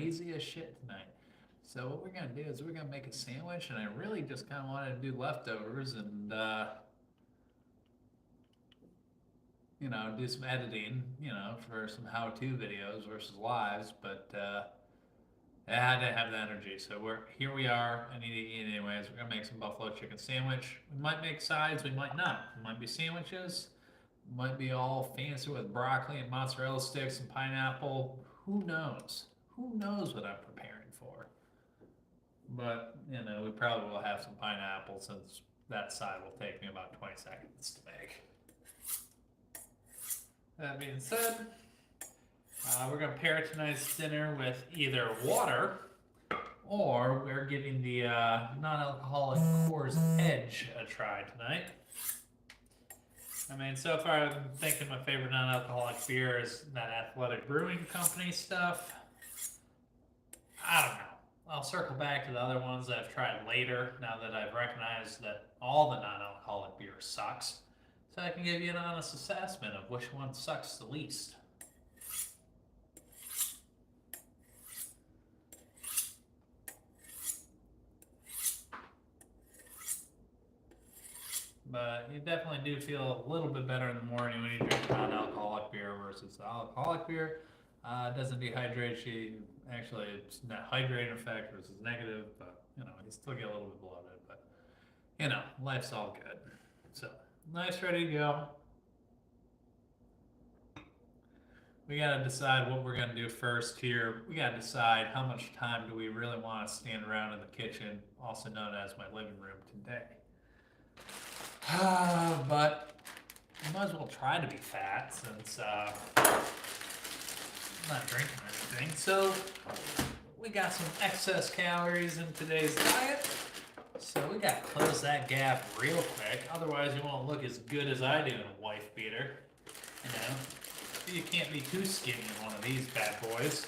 lazy as shit tonight. So what we're gonna do is we're gonna make a sandwich, and I really just kind of wanted to do leftovers and do some editing, for some how-to videos versus lives, but I had to have the energy. So here we are. I need to eat anyways. We're gonna make some buffalo chicken sandwich. We might make sides, we might not. It might be sandwiches, might be all fancy with broccoli and mozzarella sticks and pineapple. Who knows? Who knows what I'm preparing for? But, we probably will have some pineapple since that side will take me about 20 seconds to make. That being said, we're going to pair tonight's dinner with either water or we're giving the non-alcoholic Coors Edge a try tonight. I mean, so far I'm thinking my favorite non-alcoholic beer is that Athletic Brewing Company stuff. I don't know. I'll circle back to the other ones that I've tried later now that I've recognized that all the non-alcoholic beer sucks. So I can give you an honest assessment of which one sucks the least. But you definitely do feel a little bit better in the morning when you drink non-alcoholic beer versus the alcoholic beer. It doesn't dehydrate you. Actually, it's not hydrating effect versus negative, but you still get a little bit bloated. But life's all good. So nice, ready to go. We gotta decide what we're gonna do first here. We gotta decide how much time do we really want to stand around in the kitchen, also known as my living room, today. But I might as well try to be fat since I'm not drinking anything. So we got some excess calories in today's diet. So we gotta close that gap real quick. Otherwise you won't look as good as I do in a wife beater. You can't be too skinny in one of these bad boys.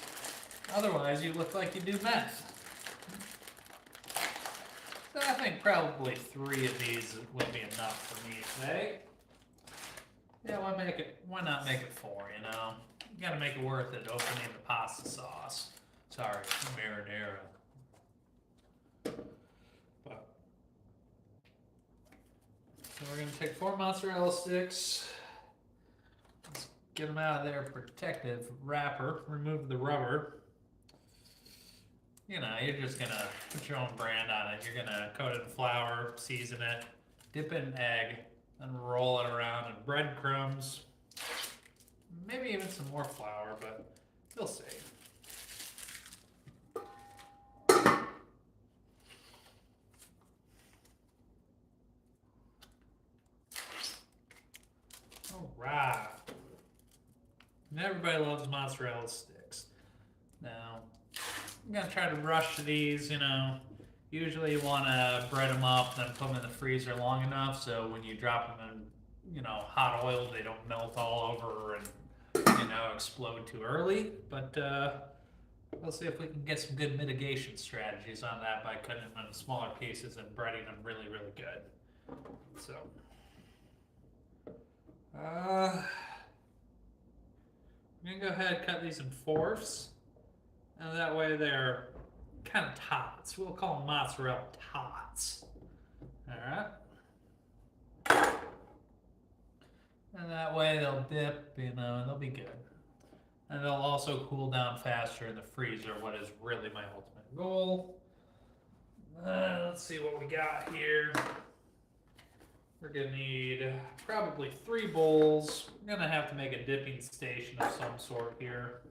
Otherwise you look like you do meth. So I think probably 3 of these will be enough for me today. Yeah, why not make it 4, You gotta make it worth it opening the pasta sauce. Sorry, marinara. So we're gonna take 4 mozzarella sticks. Let's get them out of their protective wrapper. Remove the rubber. You're just gonna put your own brand on it. You're gonna coat it in flour, season it, dip it in egg, and roll it around in breadcrumbs. Maybe even some more flour, but you'll see. All right. And everybody loves mozzarella sticks. Now, I'm gonna try to rush these, Usually you want to bread them up, then put them in the freezer long enough so when you drop them in, hot oil, they don't melt all over and, explode too early. But we'll see if we can get some good mitigation strategies on that by cutting them in smaller pieces and breading them really, really good. So, I'm gonna go ahead and cut these in 4ths. And that way they're kind of tots. We'll call them mozzarella tots. Alright. And that way they'll dip, and they'll be good. And they'll also cool down faster in the freezer, what is really my ultimate goal. Let's see what we got here. We're gonna need probably 3 bowls. We're gonna have to make a dipping station of some sort here.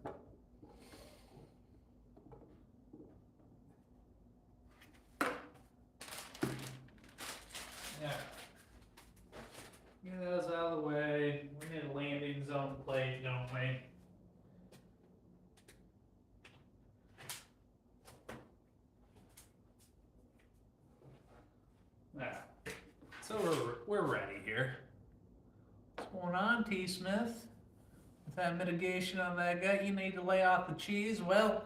Yeah. Get those out of the way. We need a landing zone plate, don't we? Yeah. So we're ready here. What's going on, T. Smith? With that mitigation on that gut, you need to lay off the cheese. Well,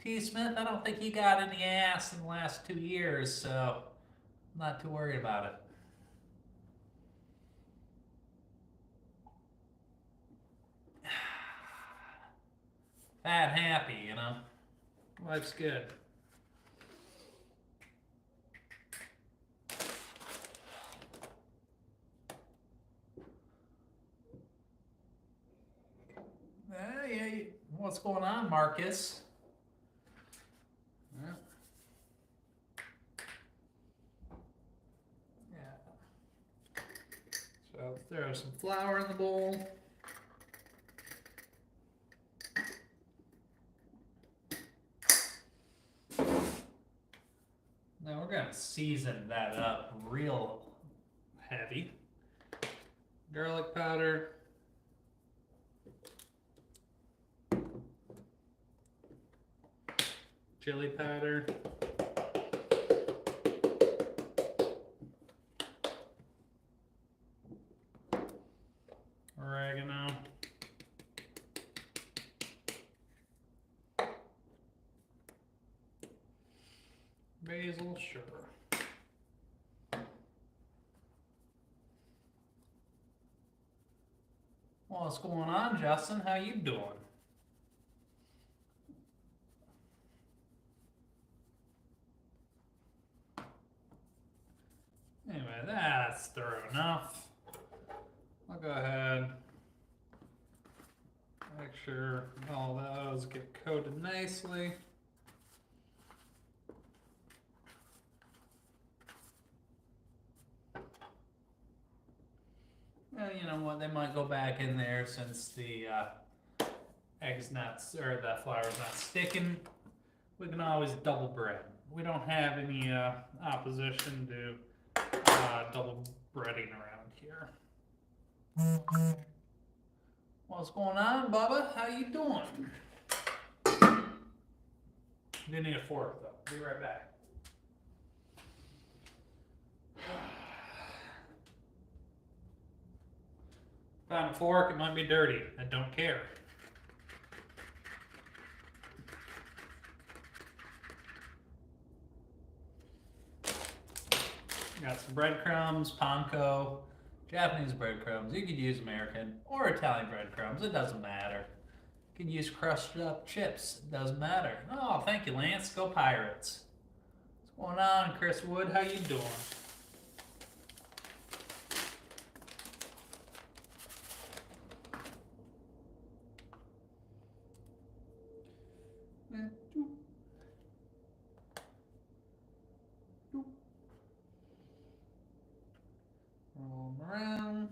T. Smith, I don't think you got any ass in the last 2 years, so I'm not too worried about it. Fat and happy, Life's good. Yeah, what's going on, Marcus? Yeah. So throw some flour in the bowl. Now we're gonna season that up real heavy. Garlic powder. Chili powder. Oregano. Basil, sure. What's going on, Justin? How you doing? Anyway, that's thorough enough. I'll go ahead, make sure all those get coated nicely. And you know what, they might go back in there since the eggs nuts or the flour's not sticking. We can always double bread. We don't have any opposition to double breading around here. What's going on, Bubba? How you doing? You need a fork though. Be right back. Found a fork, it might be dirty. I don't care. Got some breadcrumbs, panko, Japanese breadcrumbs. You could use American or Italian breadcrumbs. It doesn't matter. You can use crushed up chips. It doesn't matter. Oh, thank you, Lance. Go Pirates. What's going on, Chris Wood? How you doing? Roll them around.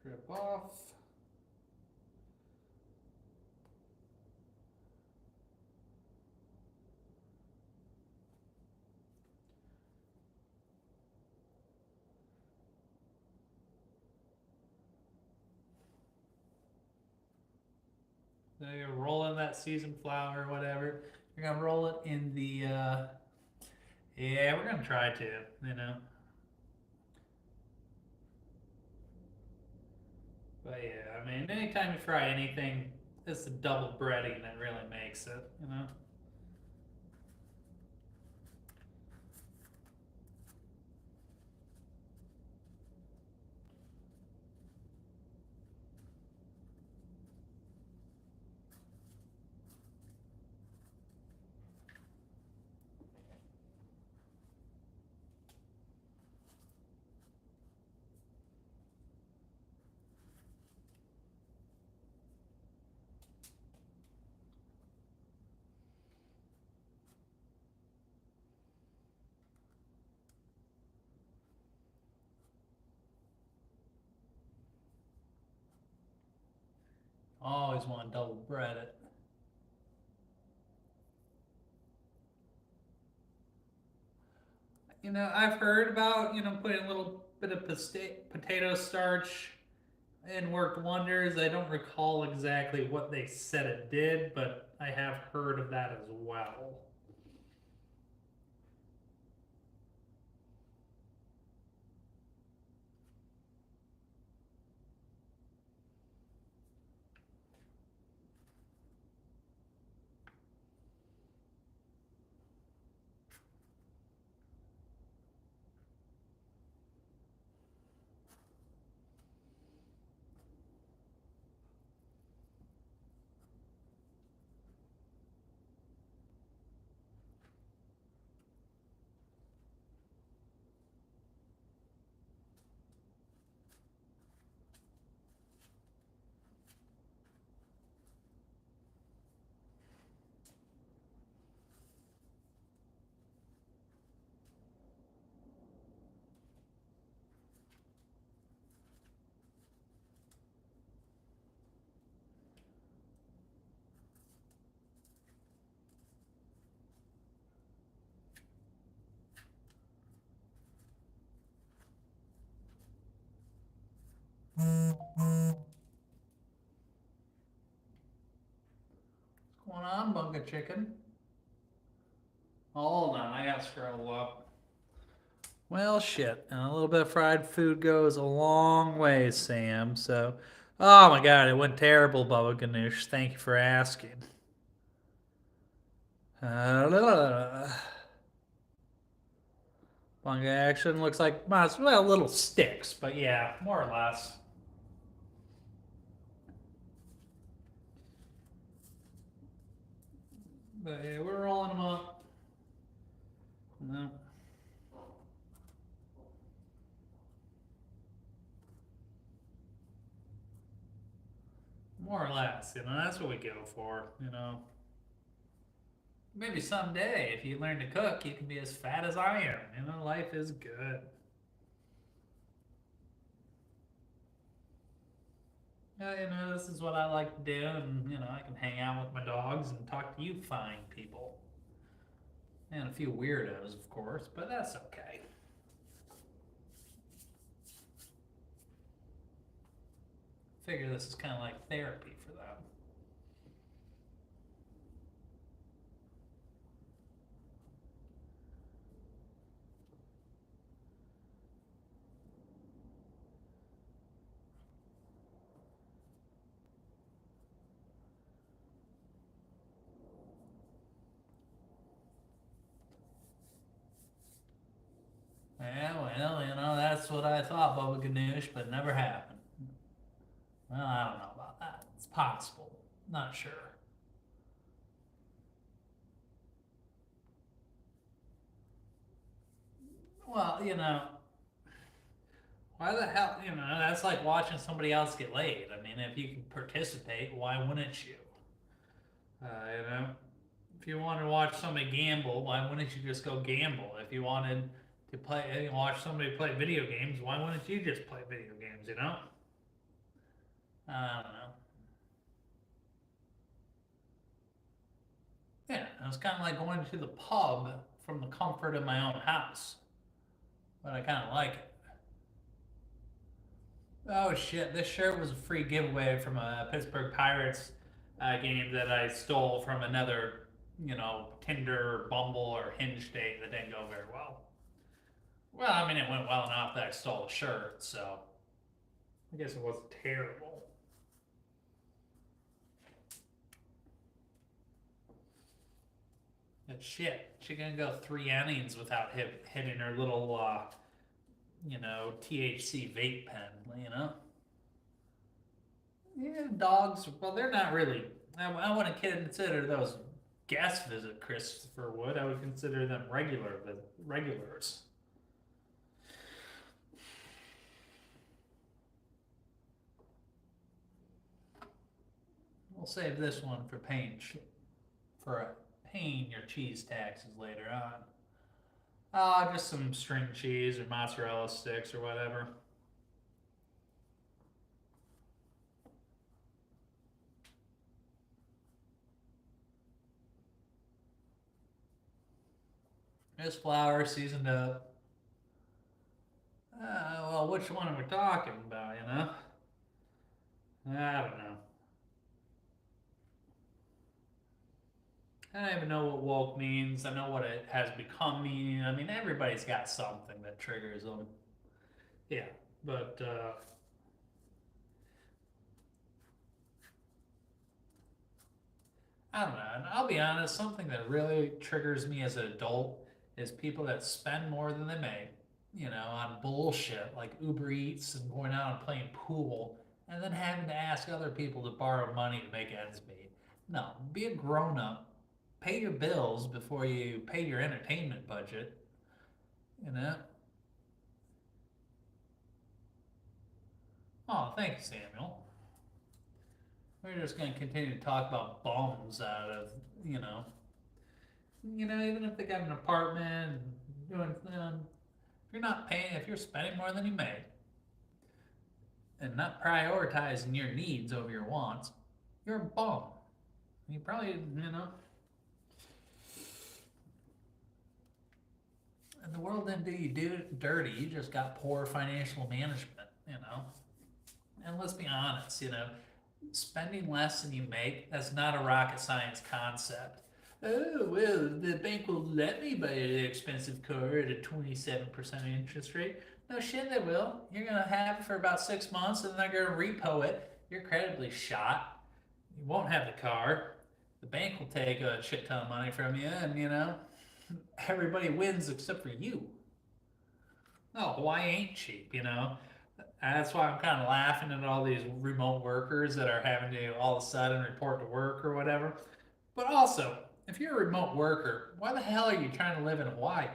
Drip off. So you're rolling that seasoned flour or whatever. You're gonna roll it in the yeah, we're gonna try to, you know. But yeah, I mean, anytime you fry anything, it's the double breading that really makes it, you know. Always want to double bread it. You know, I've heard about, you know, putting a little bit of potato starch and worked wonders. I don't recall exactly what they said it did, but I have heard of that as well. on, Bunga Chicken? Hold on, I gotta scroll up. Well, shit. And a little bit of fried food goes a long way, Sam. So, oh my God, it went terrible, Bubba Ganoush. Thank you for asking. Bunga action looks like, well, little sticks, but yeah, more or less. But yeah, we're rolling them up. No. More or less, that's what we go for. Maybe someday, if you learn to cook, you can be as fat as I am. Life is good. Yeah, this is what I like to do, and I can hang out with my dogs and talk to you fine people. And a few weirdos, of course, but that's okay. Figure this is kind of like therapy for them. Yeah, well, that's what I thought, Bubba Ganoush, but it never happened. Well, I don't know about that. It's possible. Not sure. Well, why the hell, that's like watching somebody else get laid. I mean, if you can participate, why wouldn't you? Uh, you know, if you want to watch somebody gamble, why wouldn't you just go gamble? If you wanted to watch somebody play video games, why wouldn't you just play video games? I don't know. Yeah, it's kind of like going to the pub from the comfort of my own house, but I kind of like it. Oh shit! This shirt was a free giveaway from a Pittsburgh Pirates game that I stole from another, Tinder, or Bumble, or Hinge date that didn't go very well. Well, I mean, it went well enough that I stole a shirt, so I guess it wasn't terrible. But shit, she gonna go 3 innings without hitting her little, THC vape pen. Yeah, dogs. Well, they're not really. I wouldn't consider those guest visit Christopher Wood. I would consider them regulars. We'll save this one for paying your cheese taxes later on. Just some string cheese or mozzarella sticks or whatever. Just flour seasoned up. Well, which one are we talking about? I don't know. I don't even know what woke means. I know what it has become meaning. I mean, everybody's got something that triggers them. Yeah, but I don't know. And I'll be honest, something that really triggers me as an adult is people that spend more than they make, on bullshit like Uber Eats and going out and playing pool and then having to ask other people to borrow money to make ends meet. No, be a grown up. Pay your bills before you pay your entertainment budget, you know? Oh, thank you, Samuel. We're just going to continue to talk about bums out of, even if they got an apartment and doing, if you're not paying, if you're spending more than you make and not prioritizing your needs over your wants, you're a bum. You probably, and the world didn't do you dirty. You just got poor financial management. And let's be honest, Spending less than you make, that's not a rocket science concept. Oh, well, the bank will let me buy an expensive car at a 27% interest rate. No shit, they will. You're going to have it for about 6 months and they're going to repo it. You're credibly shot. You won't have the car. The bank will take a shit ton of money from you, and everybody wins except for you. No, Hawaii ain't cheap. That's why I'm kind of laughing at all these remote workers that are having to all of a sudden report to work or whatever. But also, if you're a remote worker, why the hell are you trying to live in Hawaii?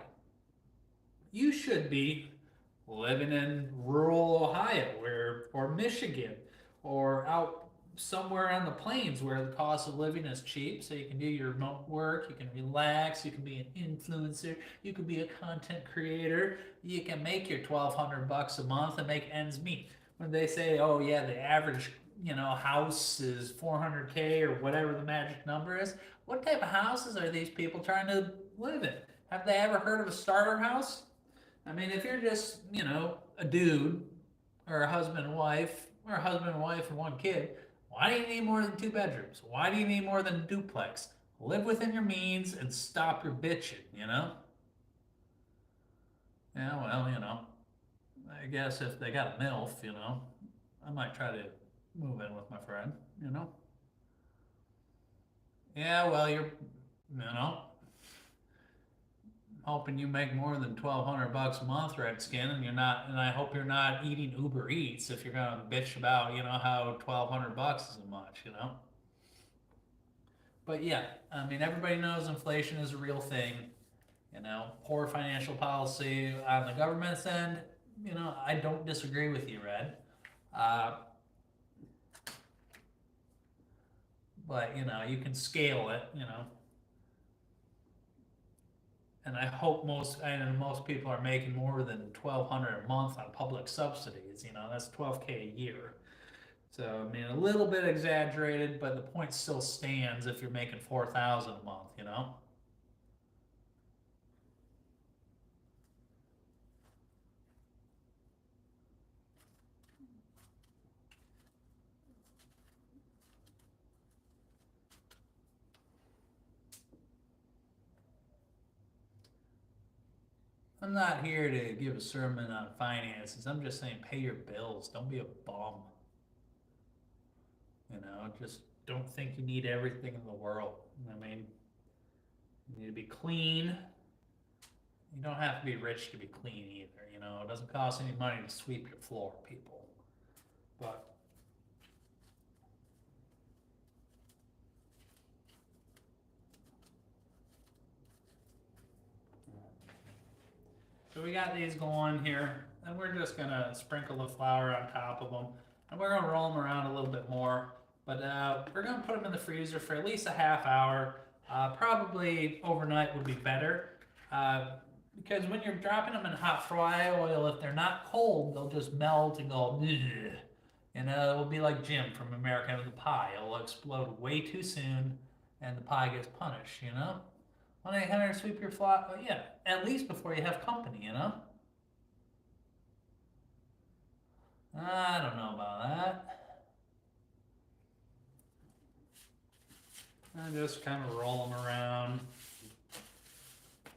You should be living in rural Ohio or Michigan or out somewhere on the plains where the cost of living is cheap, so you can do your remote work, you can relax, you can be an influencer, you can be a content creator, you can make your 1,200 bucks a month and make ends meet. When they say, oh yeah, the average house is 400K or whatever the magic number is, what type of houses are these people trying to live in? Have they ever heard of a starter house? I mean, if you're just, a dude or a husband and wife, or a husband and wife and one kid, why do you need more than 2 bedrooms? Why do you need more than a duplex? Live within your means and stop your bitching. Yeah, well, I guess if they got a MILF, I might try to move in with my friend. Yeah, well, hoping you make more than 1,200 bucks a month, Redskin, and you're not, and I hope you're not eating Uber Eats if you're gonna bitch about, how 1,200 bucks is much. But yeah, I mean, everybody knows inflation is a real thing. Poor financial policy on the government's end. I don't disagree with you, Red. Uh, but you can scale it. And I hope most people are making more than 1,200 a month on public subsidies. That's 12K a year. So I mean, a little bit exaggerated, but the point still stands if you're making 4,000 a month. I'm not here to give a sermon on finances. I'm just saying pay your bills. Don't be a bum. Just don't think you need everything in the world. I mean, you need to be clean. You don't have to be rich to be clean either. It doesn't cost any money to sweep your floor, people. But so we got these going here, and we're just gonna sprinkle the flour on top of them, and we're gonna roll them around a little bit more. But we're gonna put them in the freezer for at least a half hour. Probably overnight would be better, because when you're dropping them in hot fry oil, if they're not cold, they'll just melt and go. Ugh. It will be like Jim from American Pie. It'll explode way too soon, and the pie gets punished. 1-800 sweep your floor. Yeah, at least before you have company. I don't know about that. I just kind of roll them around.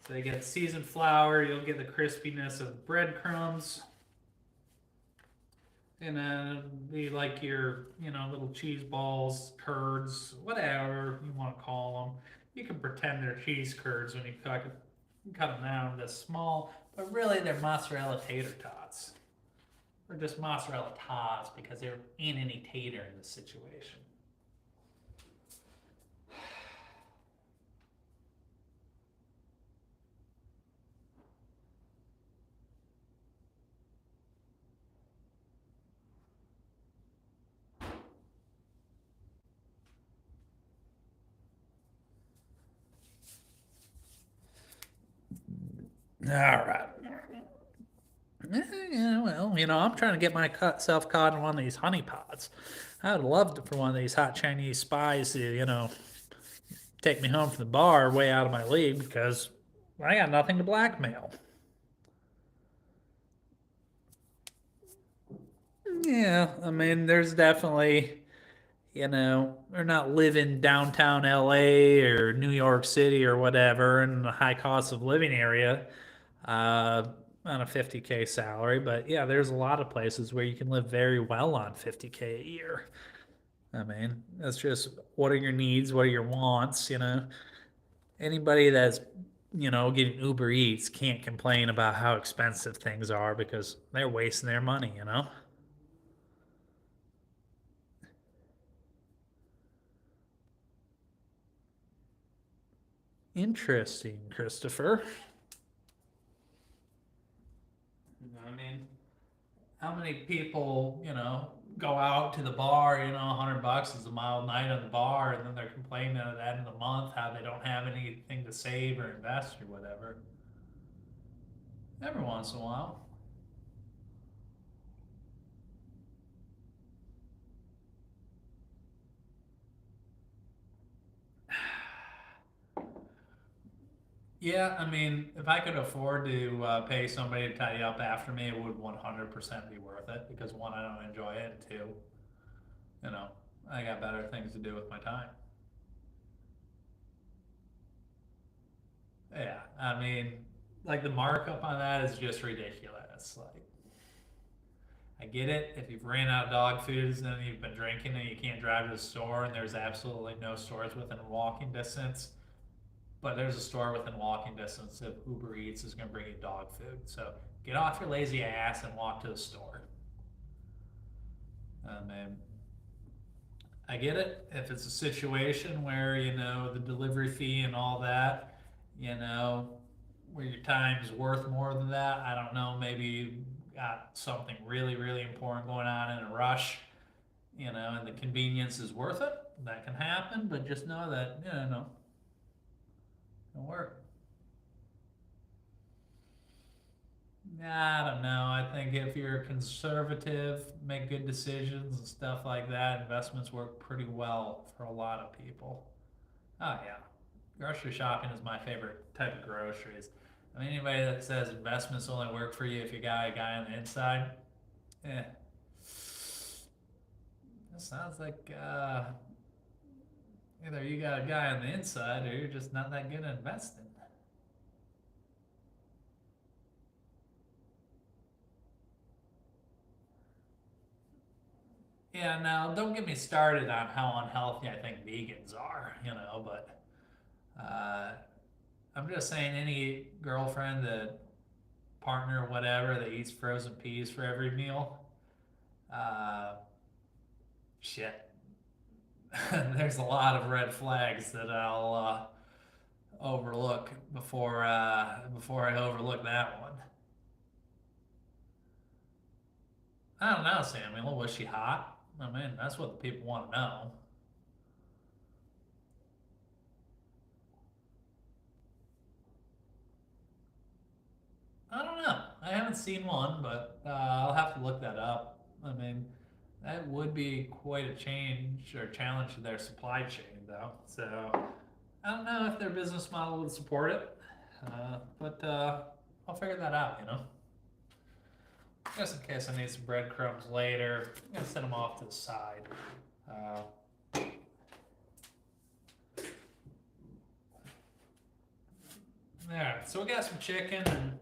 So you get seasoned flour, you'll get the crispiness of breadcrumbs. And then it'll be like your, little cheese balls, curds, whatever you want to call them. You can pretend they're cheese curds when you cut them down this small, but really they're mozzarella tater tots. Or just mozzarella tots because there ain't any tater in this situation. All right. Yeah, well, I'm trying to get myself caught in one of these honey pots. I would love for one of these hot Chinese spies to, take me home from the bar way out of my league because I got nothing to blackmail. Yeah, I mean, there's definitely, They're not living downtown LA or New York City or whatever in a high cost of living area uh, on a 50K salary. But yeah, there's a lot of places where you can live very well on 50K a year. I mean, that's just what are your needs? What are your wants? Anybody that's, getting Uber Eats can't complain about how expensive things are because they're wasting their money. Interesting, Christopher. I mean, how many people, go out to the bar, 100 bucks is a mild night on the bar, and then they're complaining at the end of the month how they don't have anything to save or invest or whatever. Every once in a while. Yeah, I mean, if I could afford to pay somebody to tidy up after me, it would 100% be worth it because one, I don't enjoy it, and two, you know, I got better things to do with my time. Yeah, I mean, like the markup on that is just ridiculous. Like, I get it. If you've ran out of dog foods and you've been drinking and you can't drive to the store and there's absolutely no stores within walking distance, but there's a store within walking distance if Uber Eats is going to bring you dog food. So get off your lazy ass and walk to the store. And I get it. If it's a situation where, the delivery fee and all that, you know, where your time is worth more than that, I don't know, maybe you got something really, really important going on in a rush, and the convenience is worth it. That can happen, but just know that, no, it'll work. I don't know. I think if you're conservative, make good decisions and stuff like that, investments work pretty well for a lot of people. Oh yeah, grocery shopping is my favorite type of groceries. I mean, anybody that says investments only work for you if you got a guy on the inside, eh, that sounds like either you got a guy on the inside or you're just not that good at investing. Yeah, now don't get me started on how unhealthy I think vegans are, but uh, I'm just saying any girlfriend, that partner, whatever, that eats frozen peas for every meal, uh, shit. There's a lot of red flags that I'll overlook before I overlook that one. I don't know, Samuel. Was she hot? I mean, that's what the people want to know. I don't know. I haven't seen one, but I'll have to look that up. I mean, that would be quite a change or challenge to their supply chain, though. So I don't know if their business model would support it, but I'll figure that out. Just in case I need some breadcrumbs later. I'm gonna set them off to the side. Uh, all right, so we got some chicken, and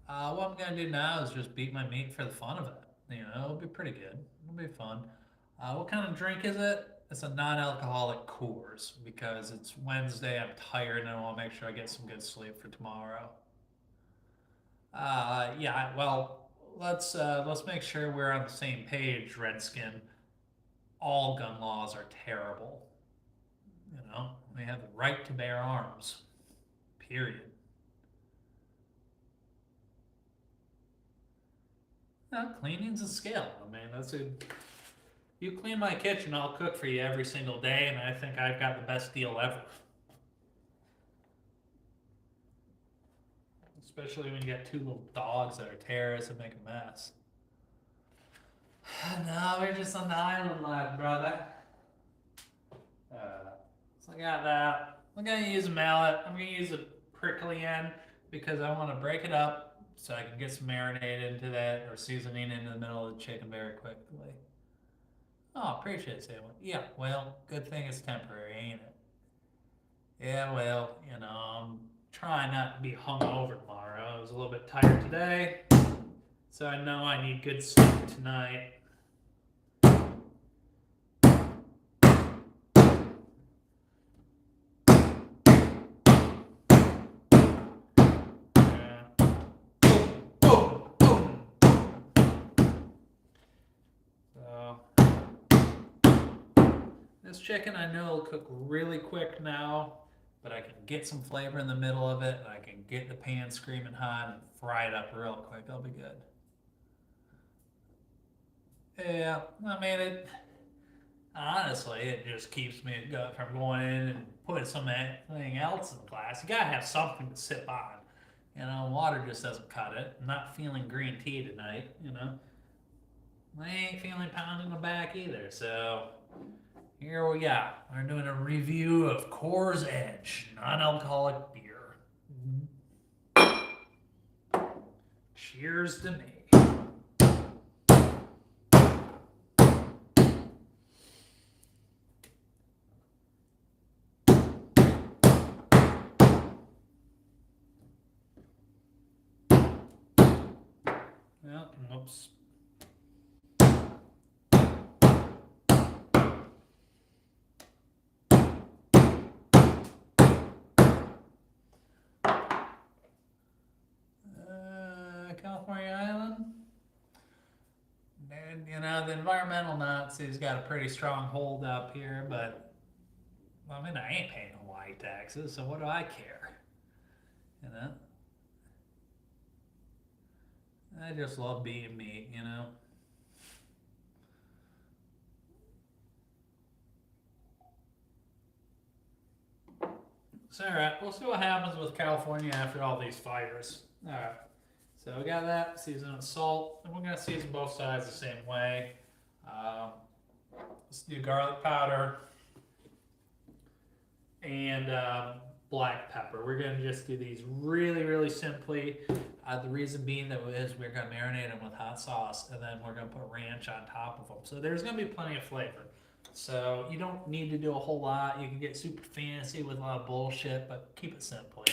what I'm gonna do now is just beat my meat for the fun of it. It'll be pretty good. It'll be fun. What kind of drink is it? It's a non-alcoholic Coors because it's Wednesday. I'm tired and I want to make sure I get some good sleep for tomorrow. Yeah. Well, let's make sure we're on the same page, Redskin. All gun laws are terrible. We have the right to bear arms. Period. Cleaning's a skill. I mean, you clean my kitchen, I'll cook for you every single day, and I think I've got the best deal ever. Especially when you got two little dogs that are terrorists and make a mess. No, we're just on the island life, brother. Uh, so I got that. I'm gonna use a mallet. I'm gonna use a prickly end because I want to break it up so I can get some marinade into that or seasoning into the middle of the chicken very quickly. Oh, appreciate it, Sam. Yeah, well, good thing it's temporary, ain't it? Yeah, well, I'm trying not to be hungover tomorrow. I was a little bit tired today, so I know I need good sleep tonight. Yeah. Boom, boom, boom. So, this chicken I know will cook really quick now, but I can get some flavor in the middle of it, and I can get the pan screaming hot and fry it up real quick. It'll be good. Yeah, I mean it. Honestly, it just keeps me from going in and putting something else in the glass. You gotta have something to sip on. Water just doesn't cut it. I'm not feeling green tea tonight. I ain't feeling pounding the back either. So here we go. We're doing a review of Coors Edge non-alcoholic beer. Cheers to me. Well, oops. California Island. And, the environmental Nazis got a pretty strong hold up here, but I mean, I ain't paying Hawaii taxes, so what do I care? You know, I just love being me. So, all right, we'll see what happens with California after all these fires. All right, so we got that, season with salt, and we're gonna season both sides the same way. Um, let's do garlic powder and black pepper. We're gonna just do these really, really simply. The reason being that is we're gonna marinate them with hot sauce, and then we're gonna put ranch on top of them. So there's gonna be plenty of flavor. So you don't need to do a whole lot. You can get super fancy with a lot of bullshit, but keep it simple.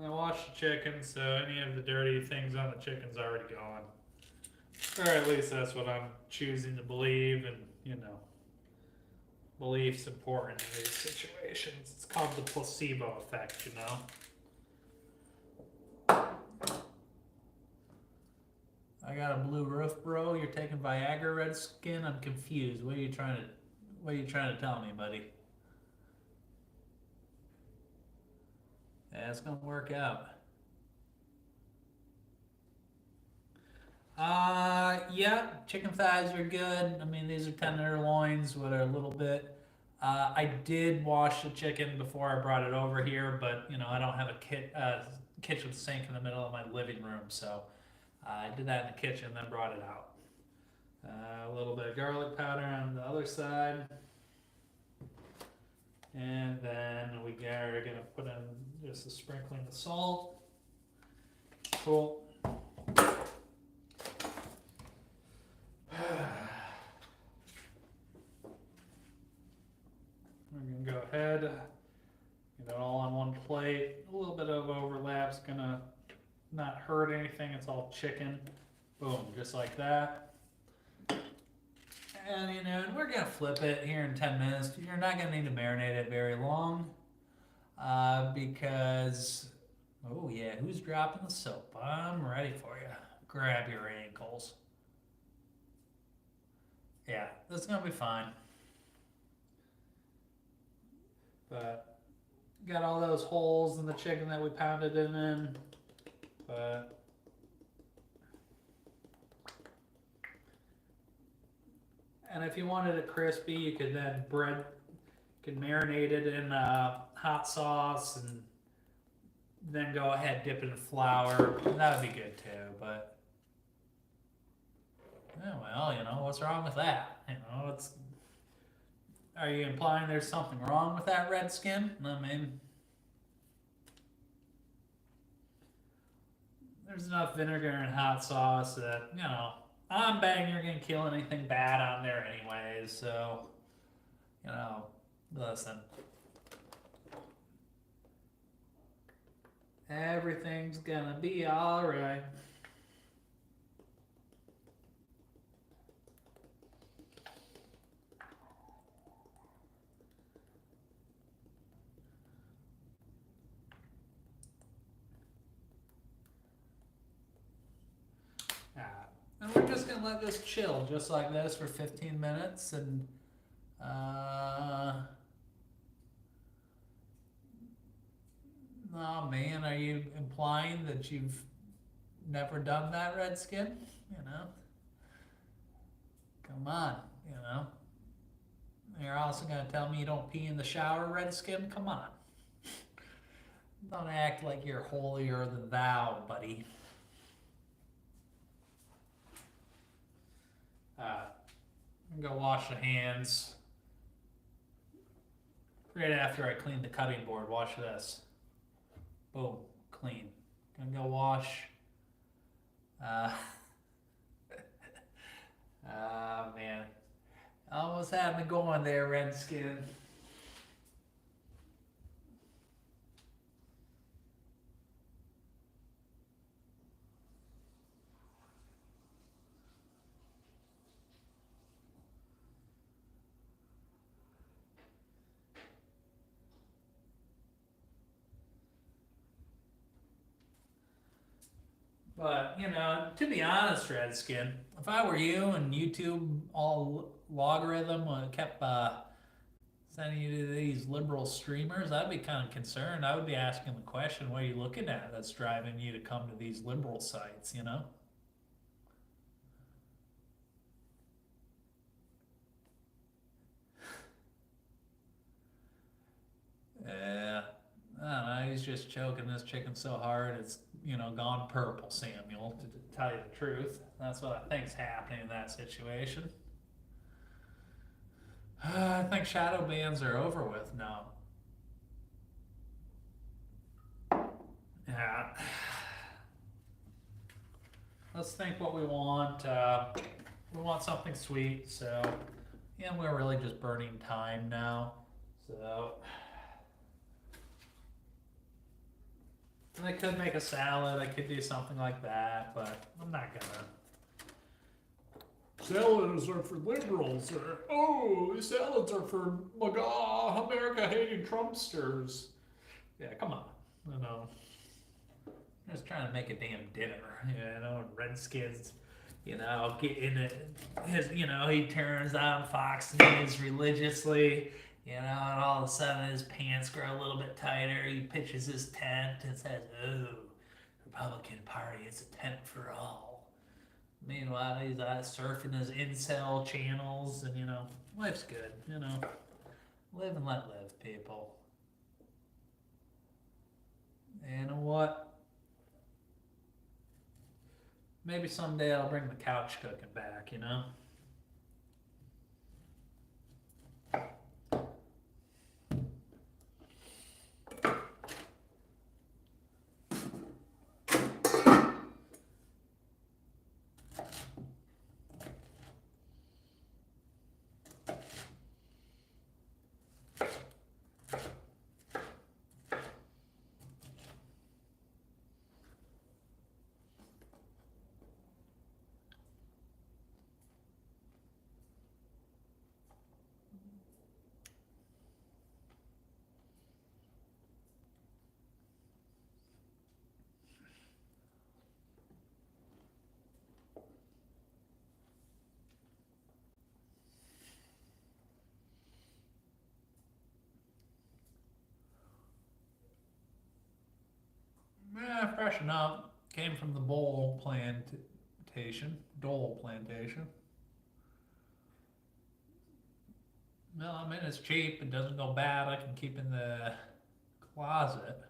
I washed the chicken, so any of the dirty things on the chicken's already gone. Or at least that's what I'm choosing to believe, and belief's important in these situations. It's called the placebo effect. I got a blue roof, bro. You're taking Viagra, Red Skin. I'm confused. What are you trying to tell me, buddy? Yeah, it's gonna work out. Yeah, chicken thighs are good. I mean, these are tenderloins, what are a little bit. I did wash the chicken before I brought it over here, but I don't have a kitchen sink in the middle of my living room, so I did that in the kitchen, then brought it out. A little bit of garlic powder on the other side, and then we are gonna put in just a sprinkling of salt. Cool. We're gonna go ahead, get it all on one plate. A little bit of overlap's gonna not hurt anything. It's all chicken. Boom, just like that. And we're gonna flip it here in 10 minutes. You're not gonna need to marinate it very long, because oh yeah, who's dropping the soap? I'm ready for you. Grab your ankles. Yeah, that's gonna be fine. But got all those holes in the chicken that we pounded it in. But and if you wanted it crispy, you could then marinate it in hot sauce and then go ahead, dip it in flour. That would be good too, but well, what's wrong with that? Are you implying there's something wrong with that red skin? I mean, there's enough vinegar and hot sauce that, I'm betting you're going to kill anything bad on there anyways. So, listen, everything's going to be all right. And we're just gonna let this chill just like this for 15 minutes and oh man, are you implying that you've never done that, Redskin? Come on, You're also gonna tell me you don't pee in the shower, Redskin? Come on. Don't act like you're holier than thou, buddy. Go wash the hands. Right after I clean the cutting board, watch this. Boom, clean. Gonna go wash. Oh man. Almost had me going there, Redskin. But, to be honest, Redskin, if I were you and YouTube all logarithm kept sending you to these liberal streamers, I'd be kind of concerned. I would be asking the question, what are you looking at that's driving you to come to these liberal sites, Yeah. I don't know, he's just choking this chicken so hard it's, gone purple, Samuel, to tell you the truth. That's what I think's happening in that situation. I think shadow bans are over with now. Yeah. Let's think what we want. We want something sweet, so yeah, we're really just burning time now. So and I could make a salad. I could do something like that, but I'm not gonna. Salads are for liberals, or salads are for America hating Trumpsters. Yeah, come on. I'm just trying to make a damn dinner, Redskins, getting it. He turns on Fox News religiously, and all of a sudden his pants grow a little bit tighter. He pitches his tent and says, "Oh, Republican Party, it's a tent for all." Meanwhile, he's surfing his incel channels, and life's good. Live and let live, people. And you know what? Maybe someday I'll bring the couch cooking back. Yeah, freshen up. Came from the Dole plantation. Well, I mean, it's cheap. It doesn't go bad. I can keep in the closet.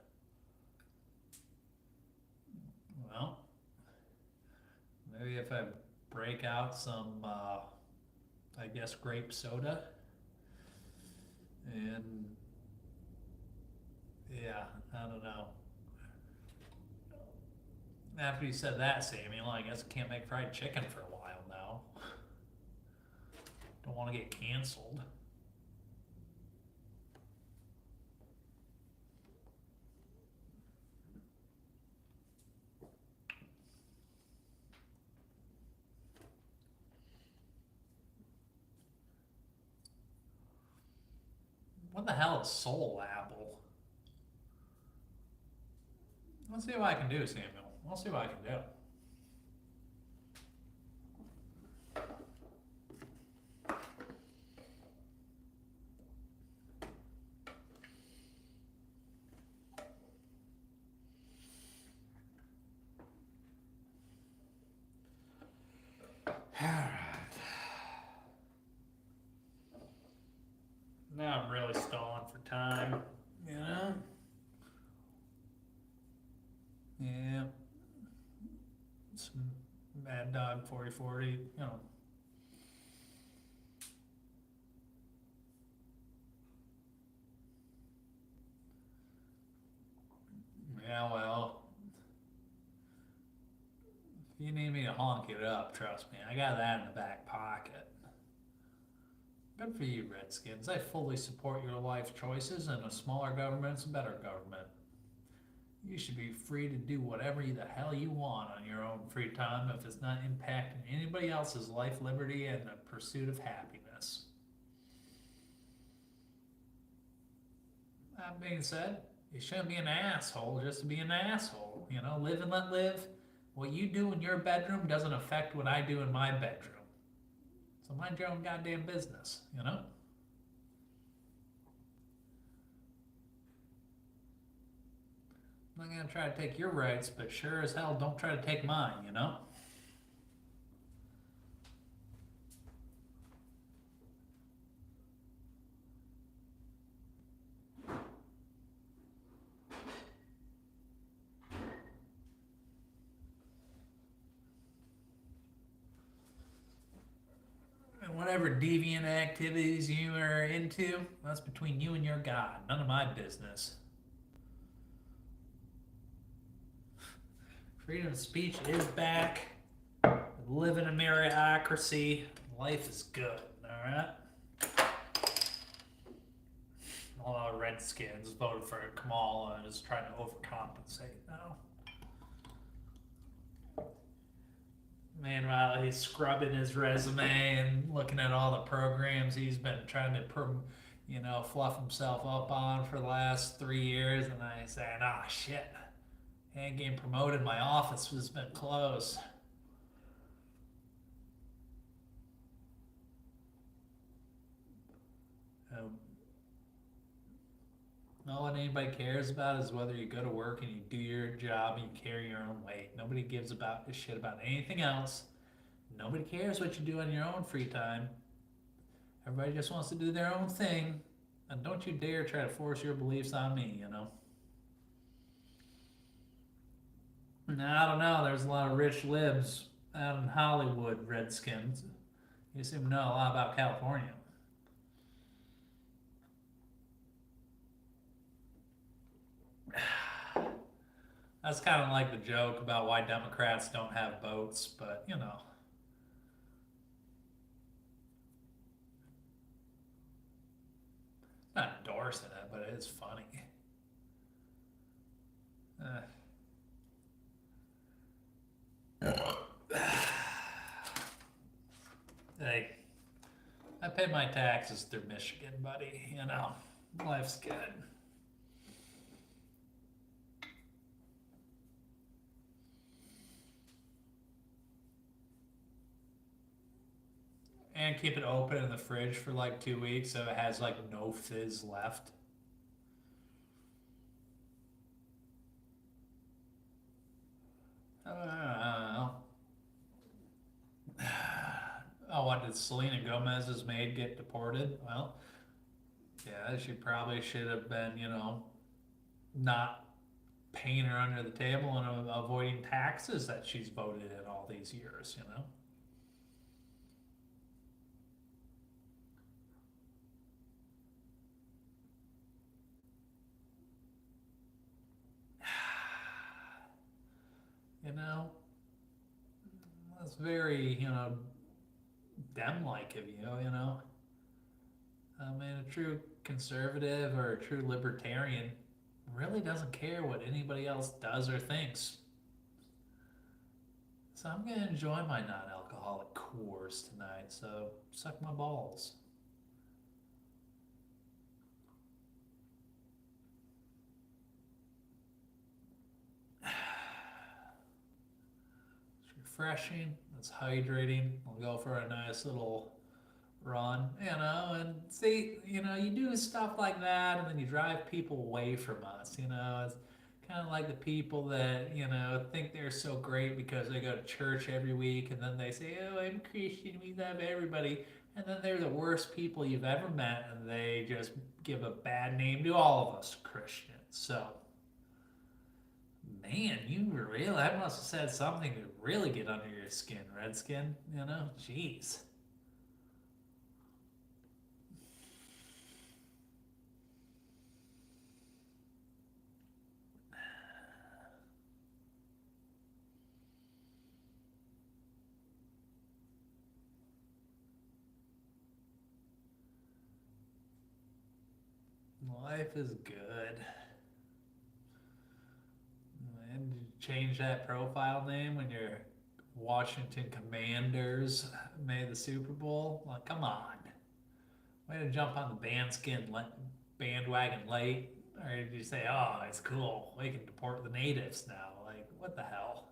Maybe if I break out some, I guess, grape soda. And yeah, I don't know. After you said that, Samuel, I guess I can't make fried chicken for a while now. Don't want to get canceled. What the hell is soul apple? Let's see what I can do, Samuel. We'll see what I can do. Alright. Now I'm really stalling for time, you know? Yeah. Some Mad Dog 4040, you know. Yeah, well, if you need me to honk it up, trust me, I got that in the back pocket. Good for you, Redskins. I fully support your life choices, and a smaller government's a better government. You should be free to do whatever the hell you want on your own free time if it's not impacting anybody else's life, liberty, and the pursuit of happiness. That being said, you shouldn't be an asshole just to be an asshole. You know, live and let live. What you do in your bedroom doesn't affect what I do in my bedroom. So mind your own goddamn business, you know? I'm not gonna try to take your rights, but sure as hell don't try to take mine, you know? And whatever deviant activities you are into, that's between you and your God. None of my business. Freedom of speech is back. We live in a meritocracy. Life is good, alright? A lot of Redskins voted for Kamala and is trying to overcompensate now. Meanwhile, he's scrubbing his resume and looking at all the programs he's been trying to, fluff himself up on for the last 3 years. And I saying, ah, shit, I ain't getting promoted. My office has been closed. All that anybody cares about is whether you go to work and you do your job and you carry your own weight. Nobody gives about a shit about anything else. Nobody cares what you do on your own free time. Everybody just wants to do their own thing. And don't you dare try to force your beliefs on me, you know? Now, I don't know. There's a lot of rich libs out in Hollywood, Redskins. You seem to know a lot about California. That's kind of like the joke about why Democrats don't have votes, but you know. Not endorsing it, but it is funny. Hey, I pay my taxes through Michigan, buddy. You know, life's good. And keep it open in the fridge for like 2 weeks so it has like no fizz left. I don't know. Oh, what did Selena Gomez's maid get deported? Well, yeah, she probably should have been, not paying her under the table and avoiding taxes that she's voted in all these years, you know? You know, that's very, Dem-like of you, you know? I mean, a true conservative or a true libertarian really doesn't care what anybody else does or thinks. So I'm gonna enjoy my non-alcoholic Coors tonight. So suck my balls. It's refreshing. It's hydrating. We'll go for a nice little run, and see, you do stuff like that, and then you drive people away from us. It's kind of like the people that think they're so great because they go to church every week, and then they say, "Oh, I'm Christian. We love everybody," and then they're the worst people you've ever met, and they just give a bad name to all of us Christians. So, man, I must have said something to really get under your skin, Redskin. Jeez. Life is good. And you change that profile name when your Washington Commanders made the Super Bowl? Like, come on. Way to jump on the bandwagon late. Or did you say, oh, it's cool. We can deport the natives now? Like, what the hell?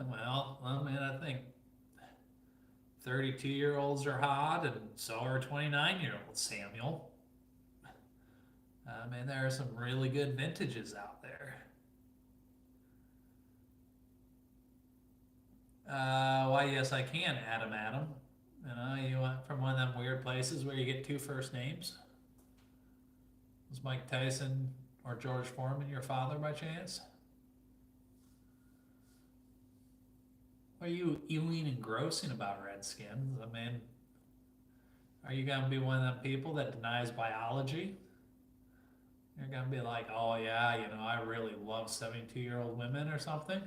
Well, I mean, I think 32-year-olds are hot, and so are 29-year-olds, Samuel. I mean, there are some really good vintages out there. Why, yes, I can, Adam. You went from one of them weird places where you get two first names. Was Mike Tyson or George Foreman your father by chance? What are you ewing and grossing about, Redskins? I mean, are you going to be one of them people that denies biology? You're going to be like, oh, yeah, I really love 72-year-old women or something?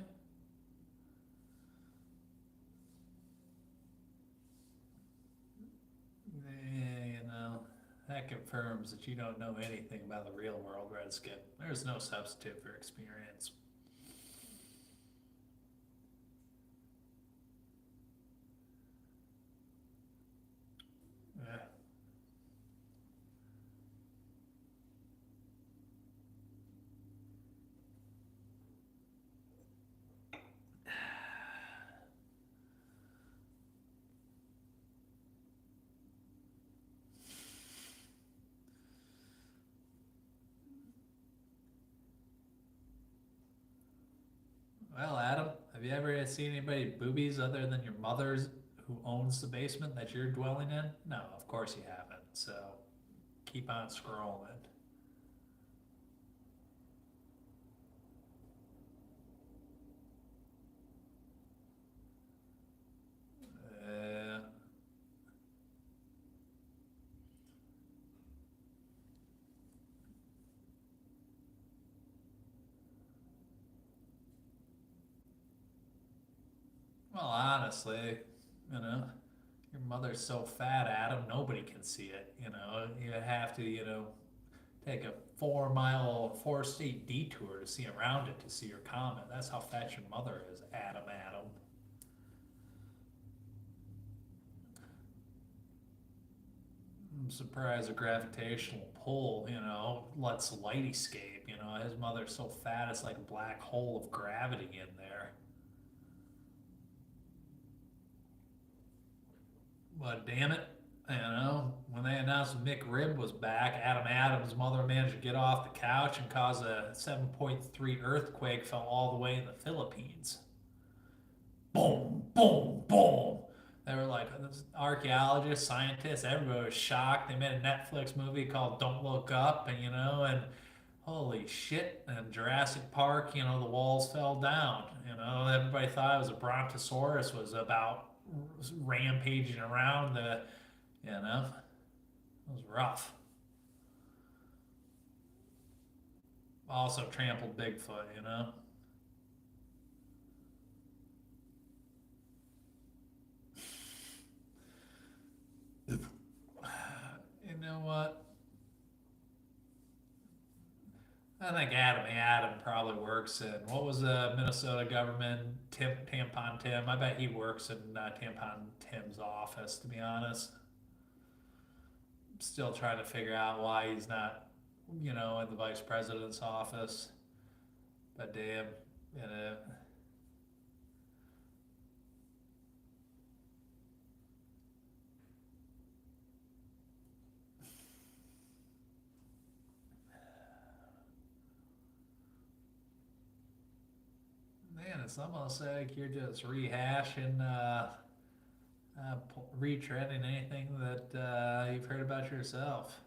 Yeah, that confirms that you don't know anything about the real world, Redskin. There's no substitute for experience. Yeah. Well, Adam, have you ever seen anybody boobies other than your mother's who owns the basement that you're dwelling in? No, of course you haven't. So keep on scrolling. Uh, well, honestly, you know, your mother's so fat, Adam, nobody can see it. You have to, take a 4-mile, 4-state detour to see around it to see your comet. That's how fat your mother is, Adam. I'm surprised a gravitational pull, lets light escape. His mother's so fat it's like a black hole of gravity in there. But damn it, when they announced Mick Rib was back, Adam Adams' mother managed to get off the couch and cause a 7.3 earthquake fell all the way in the Philippines. boom, boom, boom. They were like archaeologists, scientists, everybody was shocked. They made a Netflix movie called Don't Look Up, and and holy shit, and Jurassic Park, the walls fell down. Everybody thought it was a brontosaurus was about rampaging around it was rough. Also trampled Bigfoot. You know what? I think Adam probably works in what was the Minnesota government Tampon Tim. I bet he works in Tampon Tim's office. To be honest, I'm still trying to figure out why he's not, in the vice president's office. But damn, you know, man, it's almost like you're just rehashing, retreading anything that you've heard about yourself.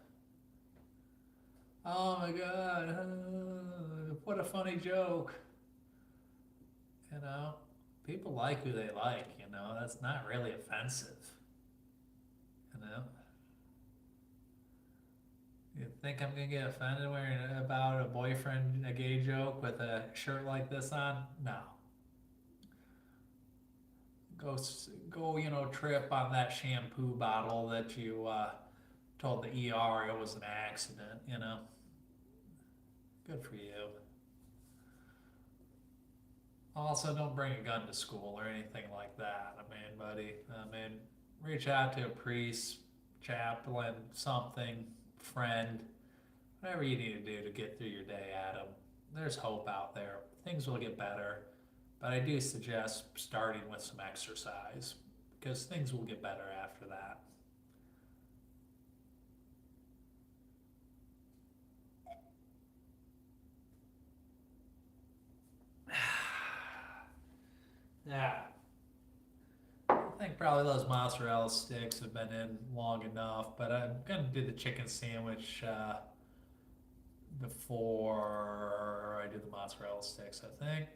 Oh my God, what a funny joke. You know, people like who they like, that's not really offensive. You know, you think I'm gonna get offended about a boyfriend, a gay joke with a shirt like this on? No. Go, go, trip on that shampoo bottle that you told the ER it was an accident, Good for you. Also, don't bring a gun to school or anything like that. I mean, buddy, reach out to a priest, chaplain, something, friend, whatever you need to do to get through your day, Adam. There's hope out there. Things will get better. But I do suggest starting with some exercise because things will get better after that. Yeah, I think probably those mozzarella sticks have been in long enough, but I'm gonna do the chicken sandwich before I do the mozzarella sticks, I think.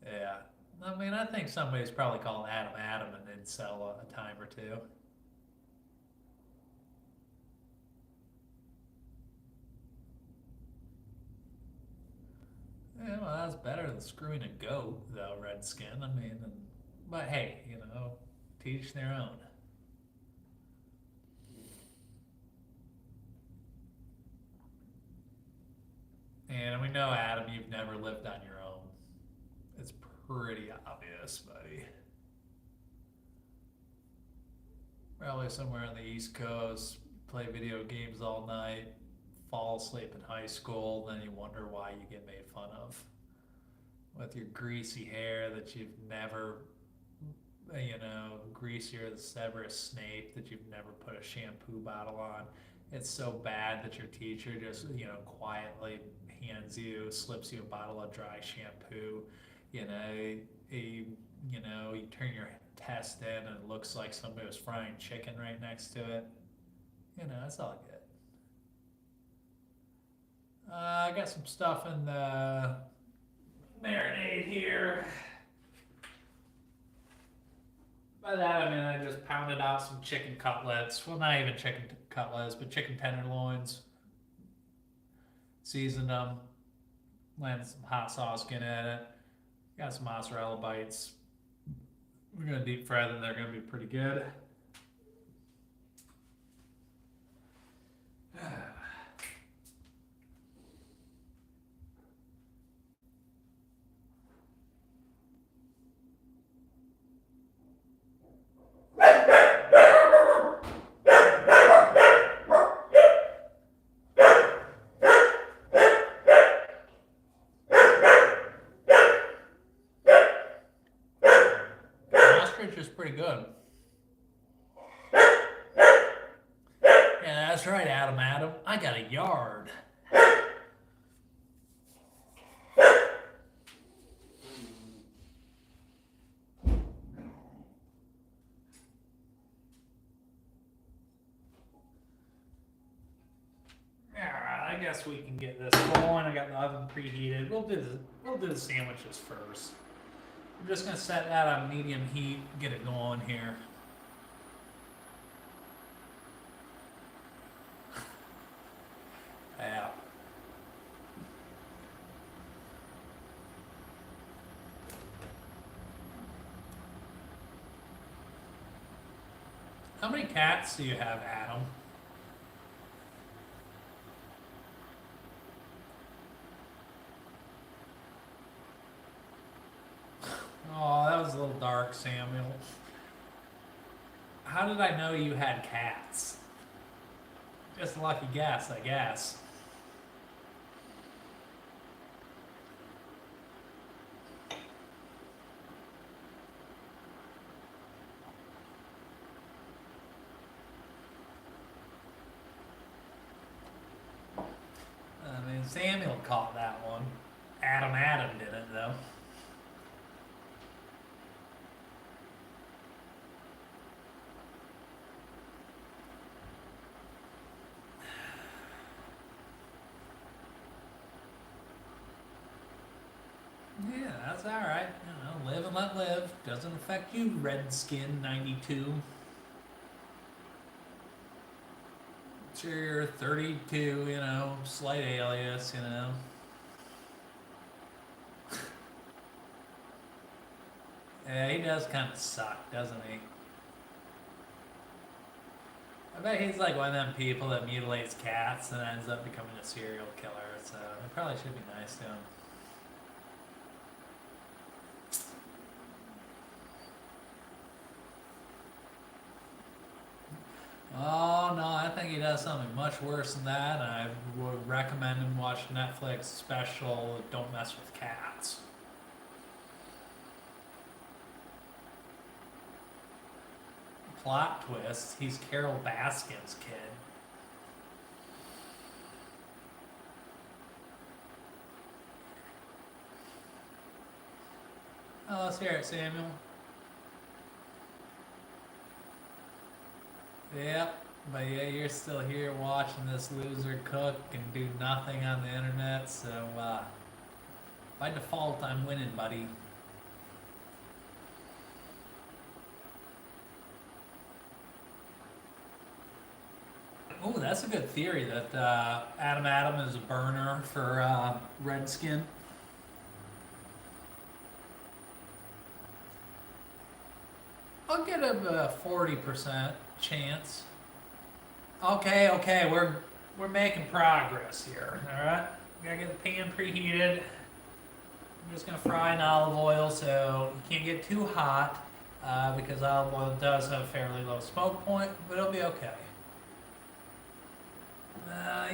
Yeah. I mean, I think somebody's probably called Adam and then sell a time or two. Yeah, well, that's better than screwing a goat, though, Redskin. I mean, but hey, teach their own. And we know, Adam, you've never lived on your own. It's pretty obvious, buddy. Probably somewhere on the East Coast, play video games all night, fall asleep in high school, then you wonder why you get made fun of. With your greasy hair that you've never, greasier than Severus Snape that you've never put a shampoo bottle on. It's so bad that your teacher just, quietly slips you a bottle of dry shampoo. You know, you turn your test in and it looks like somebody was frying chicken right next to it. It's all good. I got some stuff in the marinade here. By that I mean I just pounded out some chicken cutlets. Well, not even chicken cutlets, but chicken tenderloins. Seasoned them. Landed some hot sauce in at it. Got some mozzarella bites. We're gonna deep fry them. They're gonna be pretty good. Ostrich is pretty good. Yeah, that's right, Adam. I got a yard. guess we can get this going. I got the oven preheated. We'll do the sandwiches first. I'm just gonna set that on medium heat, get it going here. Yeah. How many cats do you have, Adam? Oh, that was a little dark, Samuel. How did I know you had cats? Just a lucky guess, I guess. I mean, Samuel caught that one. Adam didn't, though. Yeah, that's all right. You know, live and let live. Doesn't affect you, Redskin 92. Sure, you're 32, you know, slight alias, you know. Yeah, he does kind of suck, doesn't he? I bet he's like one of them people that mutilates cats and ends up becoming a serial killer, so it probably should be nice to him. Oh no, I think he does something much worse than that, and I would recommend him watch Netflix special Don't Mess with Cats. Plot twist, he's Carol Baskin's kid. Oh, let's hear it, Samuel. Yep, but yeah, you're still here watching this loser cook and do nothing on the internet, so by default, I'm winning, buddy. Oh, that's a good theory that Adam is a burner for Redskin. I'll get him a 40% chance. Okay, we're making progress here. All right, gotta get the pan preheated. I'm just gonna fry in olive oil, so you can't get too hot because olive oil does have a fairly low smoke point, but it'll be okay.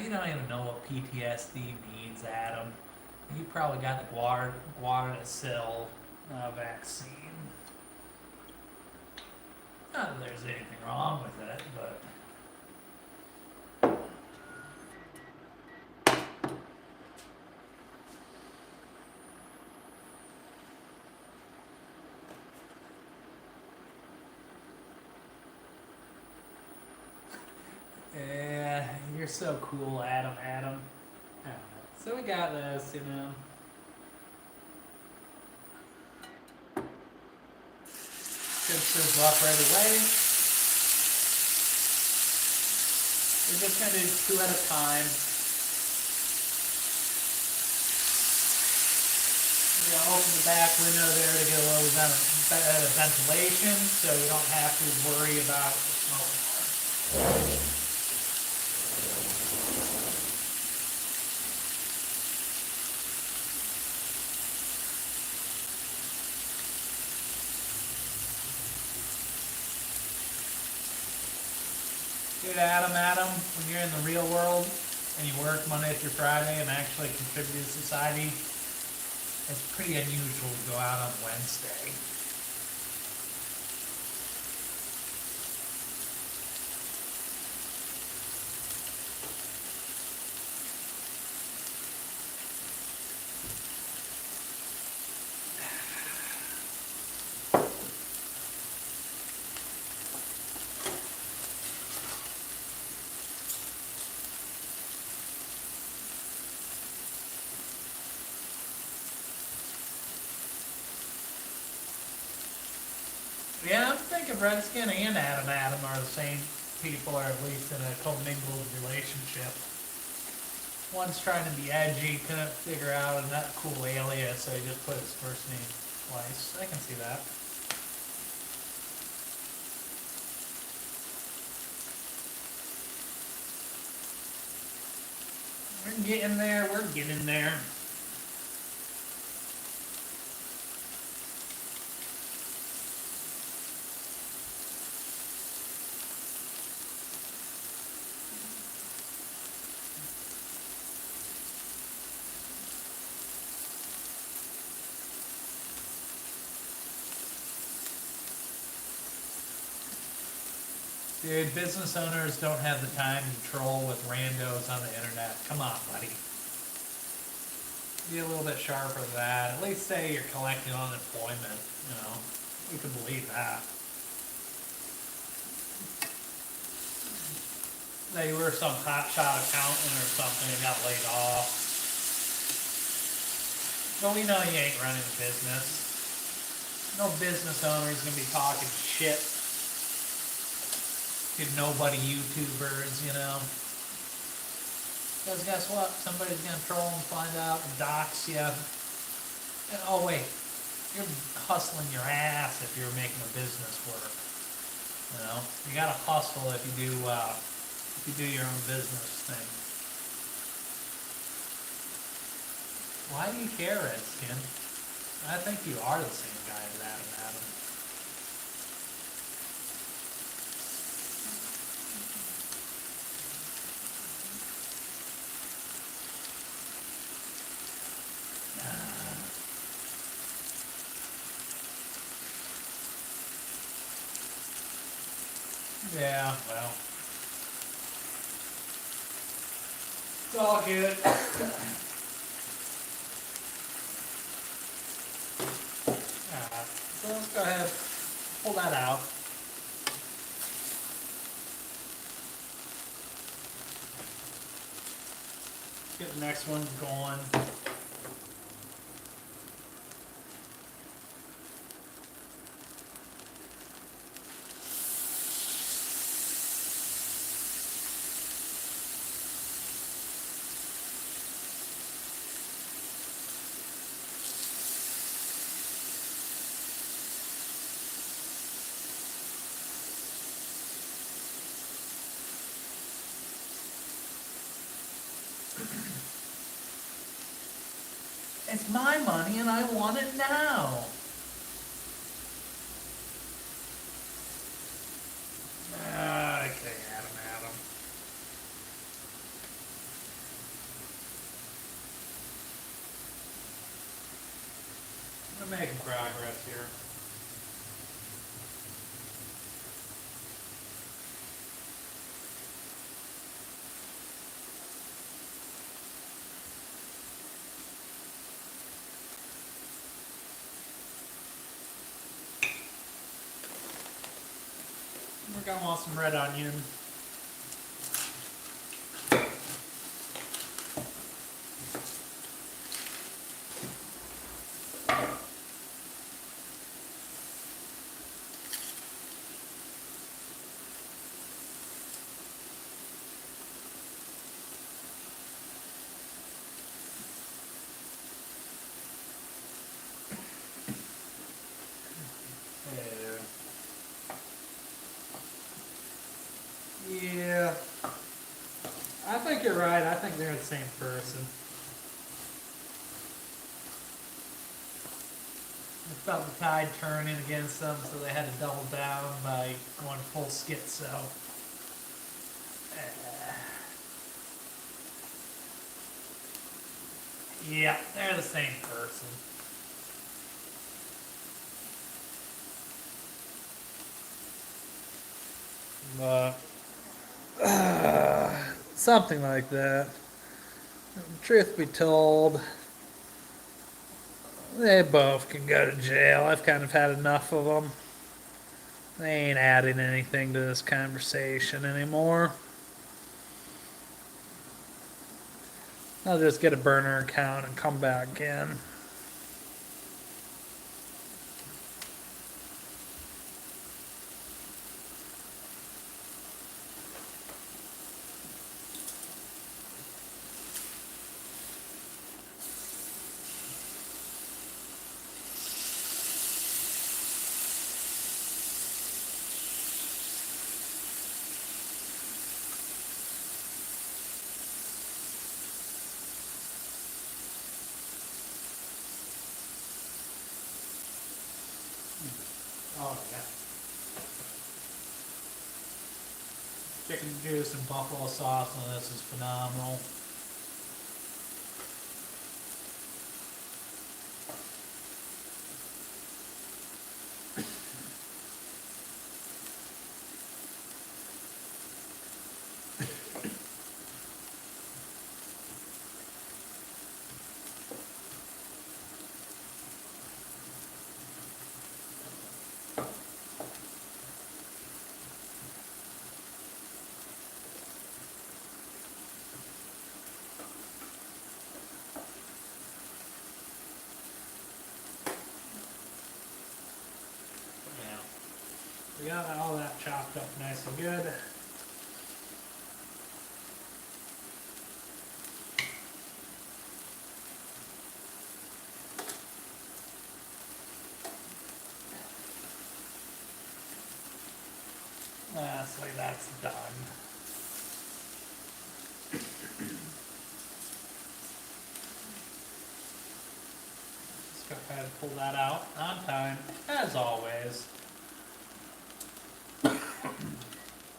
You don't even know what PTSD means, Adam. You probably got the Gardasil vaccine. Not that there's anything wrong with it, but yeah, you're so cool, Adam. So we got this, you know. Should sizzle up right away. We're just going to do 2 at a time. We're going to open the back window there to get a little ventilation so we don't have to worry about the smoke. Dude, Adam, when you're in the real world and you work Monday through Friday and actually contribute to society, it's pretty unusual to go out on Wednesday. Steve Redskin and Adam are the same people, or at least in a commingled relationship. One's trying to be edgy, couldn't figure out a not cool alias, so he just put his first name twice. I can see that. We're getting there, we're getting there. Dude, business owners don't have the time to troll with randos on the internet. Come on, buddy. Be a little bit sharper than that. At least say you're collecting unemployment, you know. We can believe that. That you were some hotshot accountant or something and got laid off. But we know you ain't running a business. No business owner is going to be talking shit to nobody YouTubers, you know. Because guess what? Somebody's going to troll and find out and dox you. And oh wait, you're hustling your ass if you're making a business work. You know, you got to hustle if you do your own business thing. Why do you care, Redskin? I think you are the same guy as Adam. Yeah, well. It's all good. So let's go ahead, pull that out. Get the next one going. It's my money and I want it now. Okay, Adam. We're making progress here. We're gonna want some red onion. Yeah, I think you're right. I think they're the same person. I felt the tide turning against them, so they had to double down by going full schizo. Yeah, they're the same person. Something like that. Truth be told, they both can go to jail. I've kind of had enough of them. They ain't adding anything to this conversation anymore. I'll just get a burner account and come back in. Oh yeah. Chicken juice and buffalo sauce on this is phenomenal. Yeah. We got all that chopped up nice and good. Lastly, that's done. Let's go ahead and pull that out on time, as always.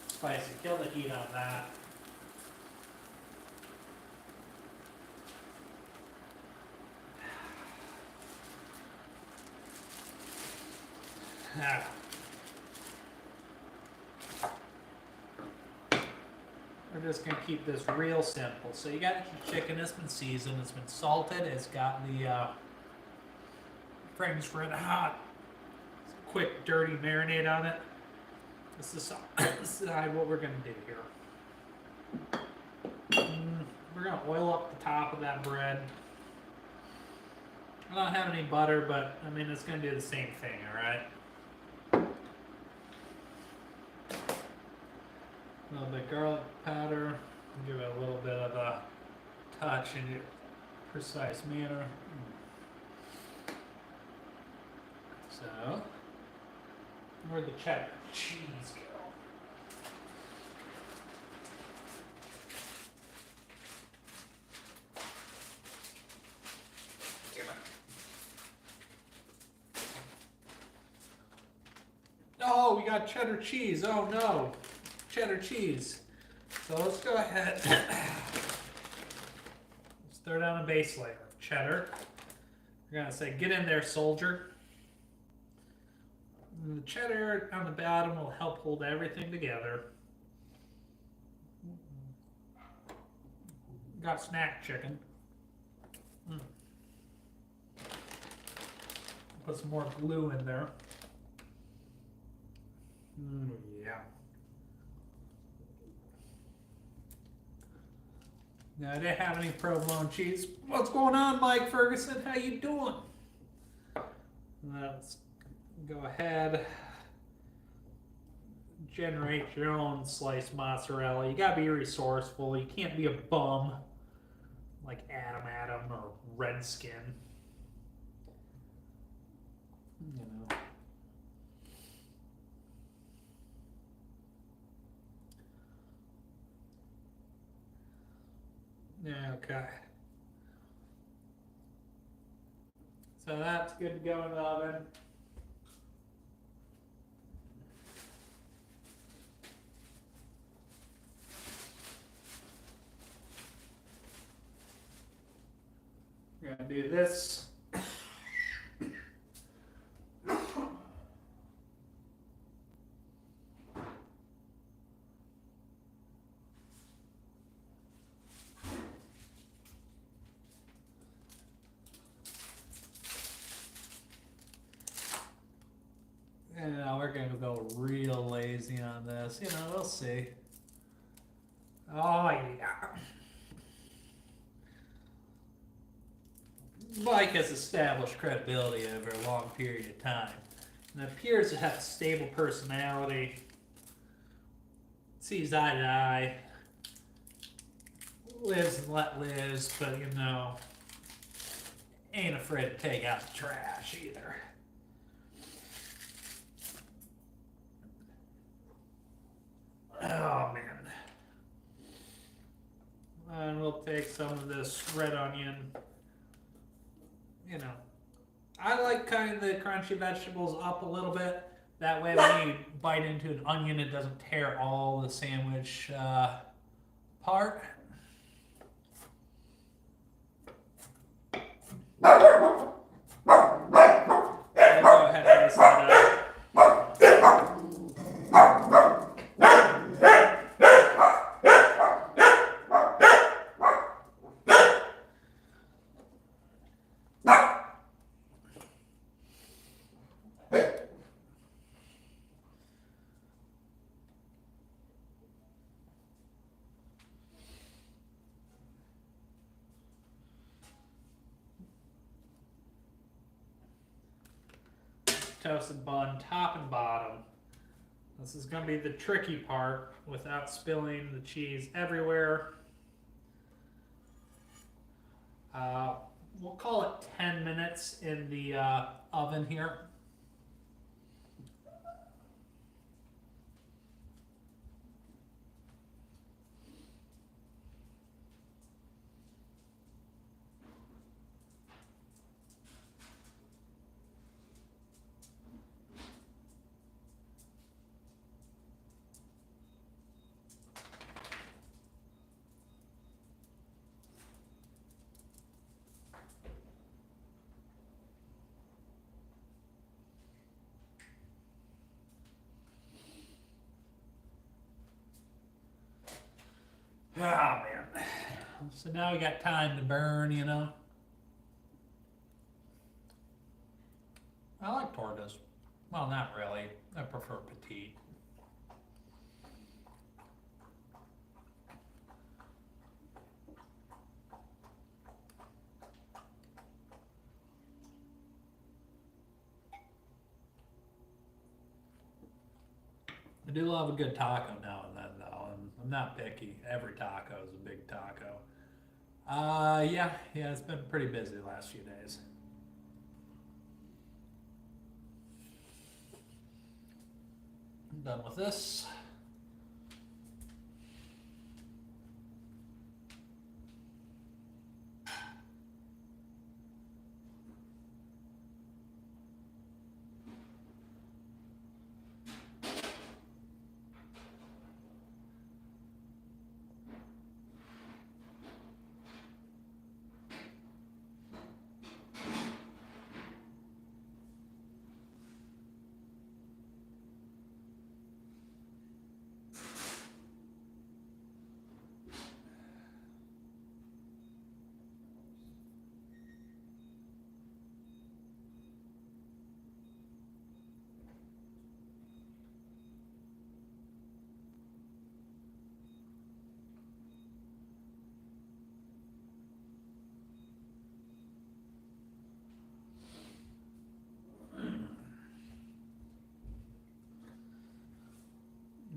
Spicy, kill the heat on that. We're just gonna keep this real simple. So you got the chicken that's been seasoned, it's been salted, it's got the frames red hot, quick dirty marinade on it. This is decide what we're gonna do here. We're gonna oil up the top of that bread. I don't have any butter, but I mean it's gonna do the same thing, alright? A little bit of garlic powder, give it a little bit of a touch in a precise manner. So, where'd the cheddar cheese go? Oh, we got cheddar cheese. Oh no. Cheddar cheese. So let's go ahead. Let's throw down a base layer of cheddar. We're going to say, get in there, soldier. And the cheddar on the bottom will help hold everything together. Got snack chicken. Put some more glue in there. Yeah. Now, I didn't have any provolone cheese. What's going on, Mike Ferguson? How you doing? Let's go ahead. Generate your own sliced mozzarella. You gotta be resourceful. You can't be a bum like Adam or Redskin. You know. Okay. So that's good to go in the oven. We're going to do this. And now we're going to go real lazy on this. You know, we'll see. Oh, yeah. Mike has established credibility over a long period of time and appears to have a stable personality, sees eye to eye, lives and let lives, but you know, ain't afraid to take out the trash either. Oh man. And we'll take some of this red onion. You know, I like cutting the crunchy vegetables up a little bit, That way when you bite into an onion, it doesn't tear all the sandwich apart. We'll go ahead and mix that up. Toasted bun, top and bottom. This is going to be the tricky part without spilling the cheese everywhere. We'll call it 10 minutes in the oven here. Oh man. So now we got time to burn, you know. I like tortas. Well, not really. I prefer petite. I do love a good taco now and then, though, and I'm not picky. Every taco is a big taco. Yeah, it's been pretty busy the last few days. I'm done with this.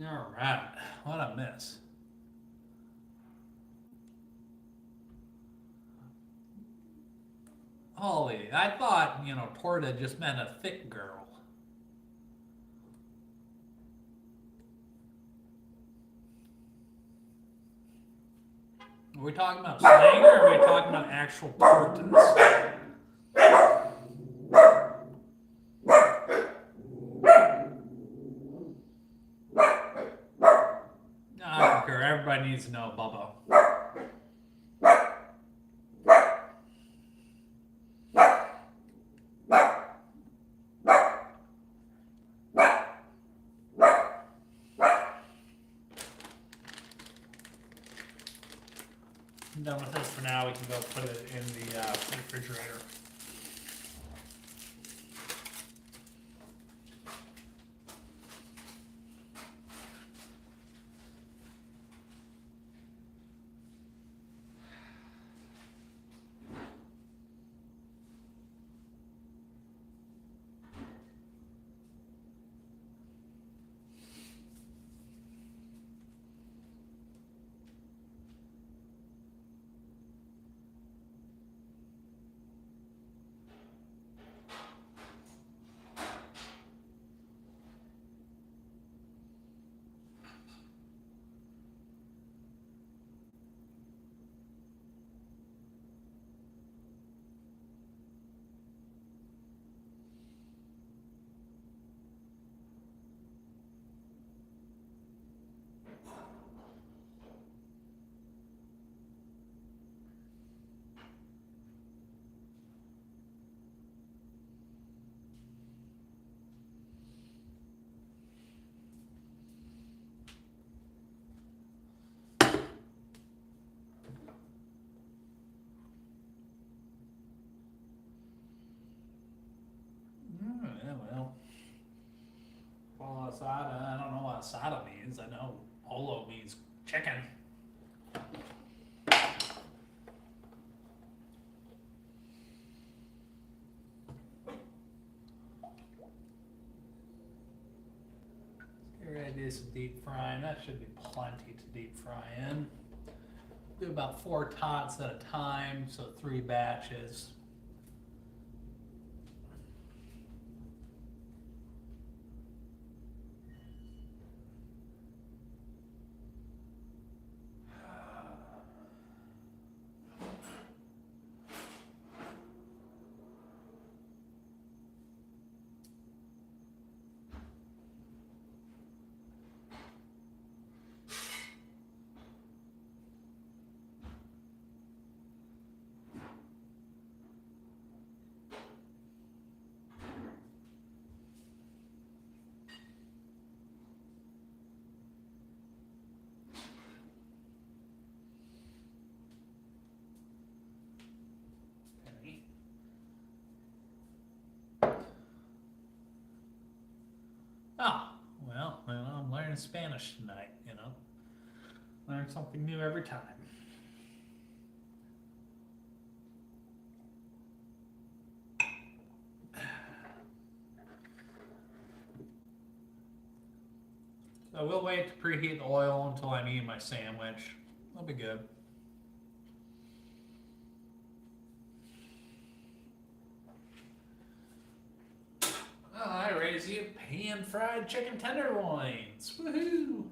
All right, what a miss. Holy, I thought, torta just meant a thick girl. Are we talking about slang or are we talking about actual tortas? I don't care. Everybody needs to know Bubba. I'm done with this for now. We can go put it in the refrigerator. well, asada. I don't know what asada means. I know polo means chicken. Get ready to do some deep frying. That should be plenty to deep fry in. Do about 4 tots at a time, so 3 batches. Oh, well, I'm learning Spanish tonight, you know. Learn something new every time. So we'll wait to preheat the oil until I'm eating my sandwich. That'll be good. I raise you pan-fried chicken tenderloins. Woohoo!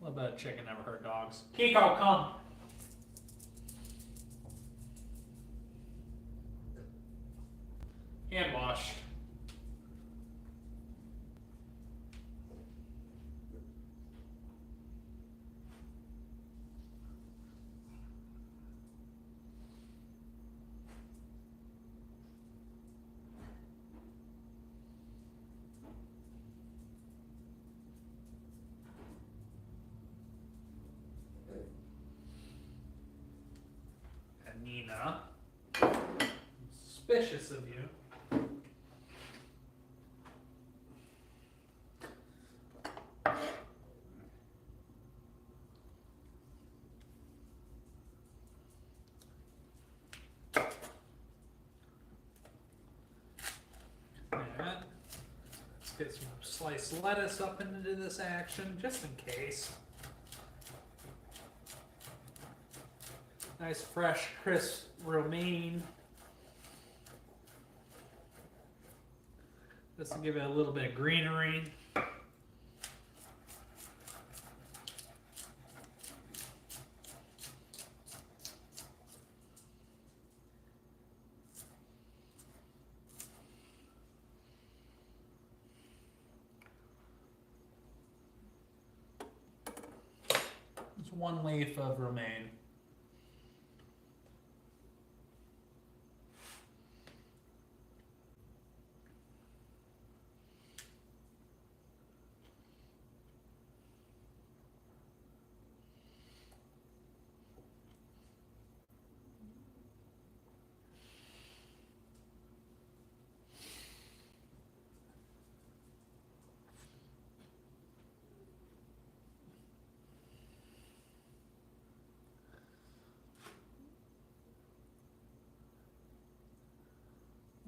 What about chicken never hurt dogs? Kiko, come. Hand wash. Nina, suspicious of you. Let's get some sliced lettuce up into this action, just in case. Nice, fresh, crisp romaine. Just to give it a little bit of greenery. It's 1 leaf of romaine.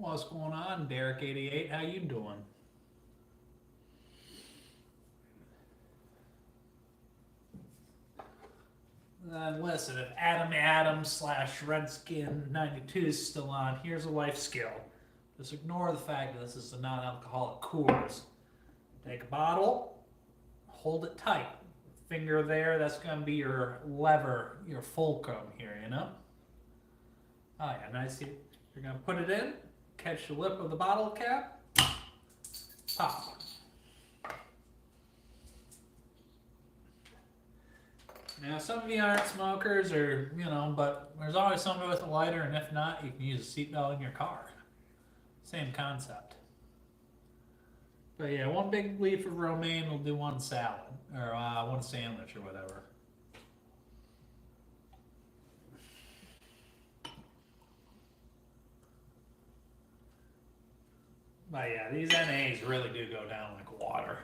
What's going on, Derek88? How you doing? Listen, if Adam Adams / Redskin 92 is still on, here's a life skill. Just ignore the fact that this is a non-alcoholic Coors. Take a bottle, hold it tight. Finger there, that's going to be your lever, your fulcrum here, you know? Oh yeah, nice. You're going to put it in. Catch the lip of the bottle cap, pop. Now, some of you aren't smokers, or but there's always somebody with a lighter, and if not, you can use a seatbelt in your car. Same concept. But yeah, 1 big leaf of romaine will do 1 salad, or 1 sandwich, or whatever. But yeah, these NAs really do go down like water.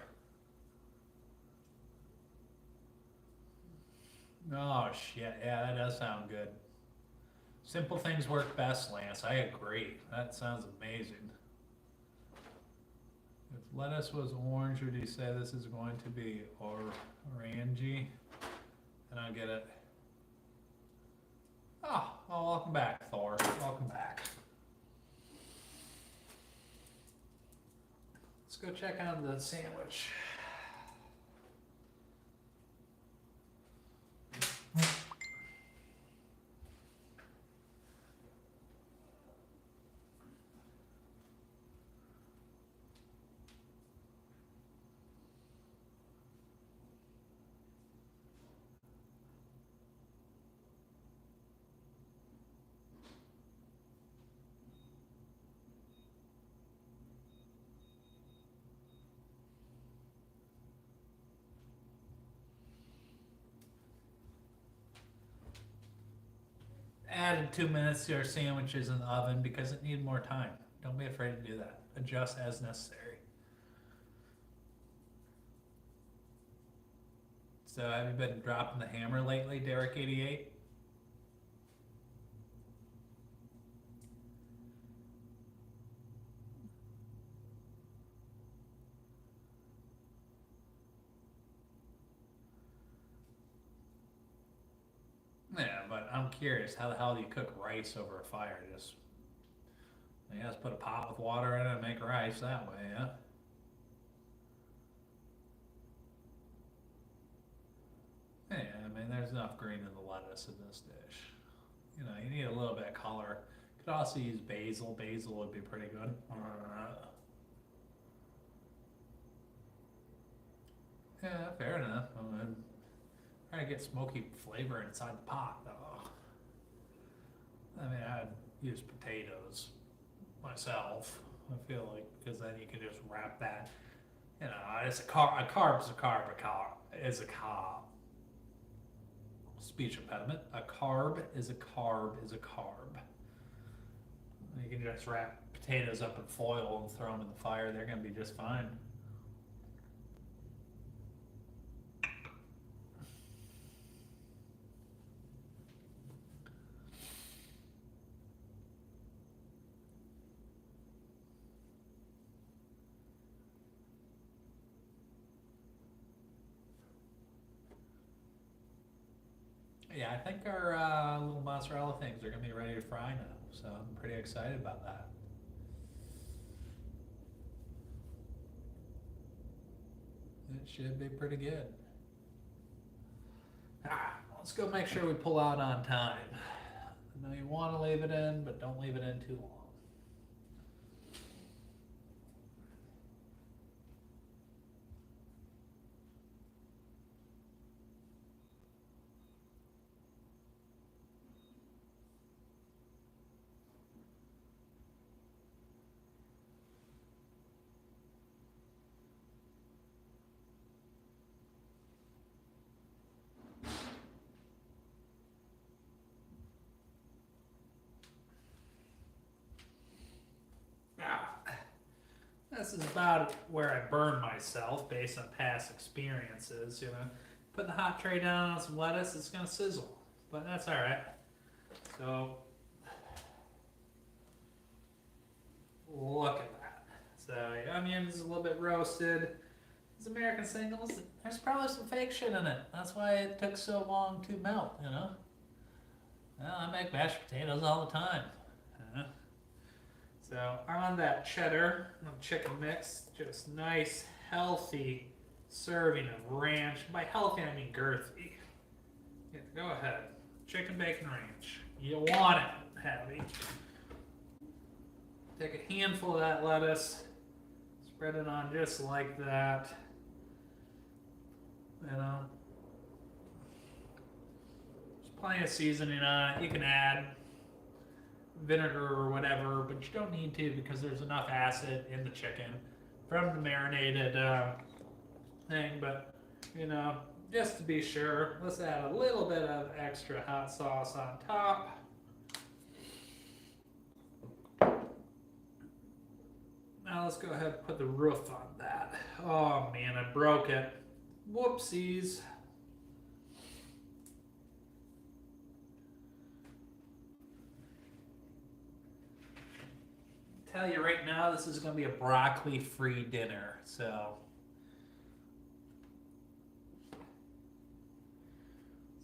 Oh shit, yeah, that does sound good. Simple things work best, Lance. I agree. That sounds amazing. If lettuce was orange, would you say this is going to be orangey? I don't get it. Oh, welcome back, Thor. Welcome back. Let's go check on the sandwich. Added 2 minutes to our sandwiches in the oven because it needed more time. Don't be afraid to do that. Adjust as necessary. So have you been dropping the hammer lately, Derek88? Yeah, but I'm curious, how the hell do you cook rice over a fire? Just put a pot with water in it and make rice that way, yeah? Yeah, I mean, there's enough green in the lettuce in this dish. You know, you need a little bit of color. You could also use basil. Basil would be pretty good. Yeah, fair enough. I'm trying to get smoky flavor inside the pot, though. I mean, I'd use potatoes myself. I feel like because then you can just wrap that. You know, it's a carb. A carb is a carb. A carb is a carb. Speech impediment. A carb is a carb is a carb. You can just wrap potatoes up in foil and throw them in the fire. They're going to be just fine. Yeah, I think our little mozzarella things are going to be ready to fry now, so I'm pretty excited about that. It should be pretty good. Let's go make sure we pull out on time. I know you want to leave it in, but don't leave it in too long. This is about where I burn myself based on past experiences, you know. Put the hot tray down on some lettuce, it's gonna sizzle, but that's all right. So, look at that. So, the onion is a little bit roasted. These American singles, there's probably some fake shit in it. That's why it took so long to melt, you know. Well, I make mashed potatoes all the time. So on that cheddar chicken mix, just nice, healthy serving of ranch. By healthy, I mean girthy. Yeah, go ahead. Chicken bacon ranch. You want it heavy. Take a handful of that lettuce, spread it on just like that. You know, there's plenty of seasoning on it. You can add vinegar or whatever, but you don't need to because there's enough acid in the chicken from the marinated thing. But you know, just to be sure, let's add a little bit of extra hot sauce on top. Now let's go ahead and put the roof on that. Oh man, I broke it. Whoopsies. Tell you right now, this is going to be a broccoli-free dinner. So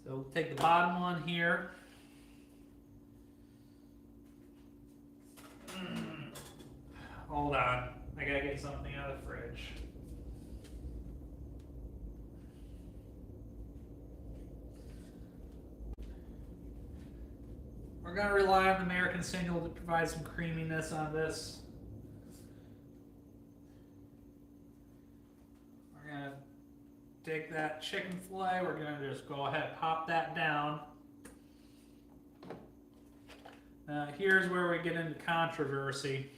we'll take the bottom one here. Hold on, I gotta get something out of the fridge. We're gonna rely on the American single to provide some creaminess on this. We're gonna take that chicken fillet, we're gonna just go ahead and pop that down. Here's where we get into controversy.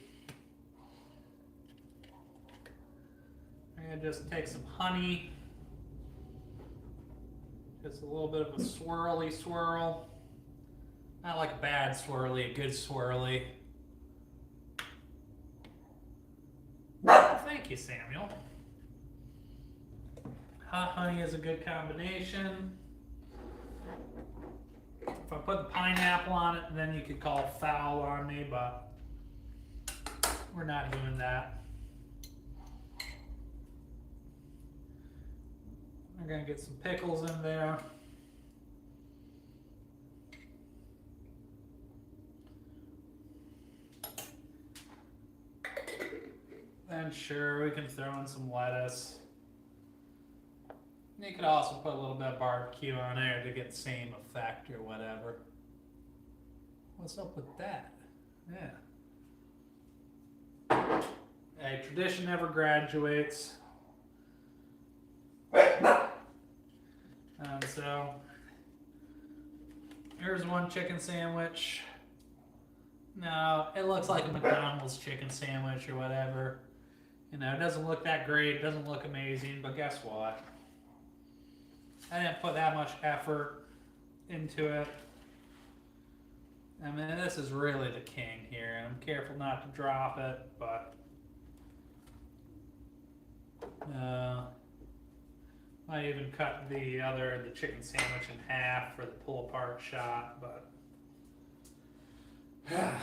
I'm gonna just take some honey, just a little bit of a swirly swirl. Not like a bad swirly, a good swirly. Thank you, Samuel. Hot honey is a good combination. If I put the pineapple on it, then you could call foul on me, but we're not doing that. I'm gonna get some pickles in there. Then sure, we can throw in some lettuce. You could also put a little bit of barbecue on there to get the same effect or whatever. What's up with that? Yeah. Hey, tradition never graduates. So here's one chicken sandwich. No, it looks like a McDonald's chicken sandwich or whatever. You know, it doesn't look that great, it doesn't look amazing, but guess what? I didn't put that much effort into it. I mean, this is really the king here, and I'm careful not to drop it, but I even cut the chicken sandwich in half for the pull apart shot, but I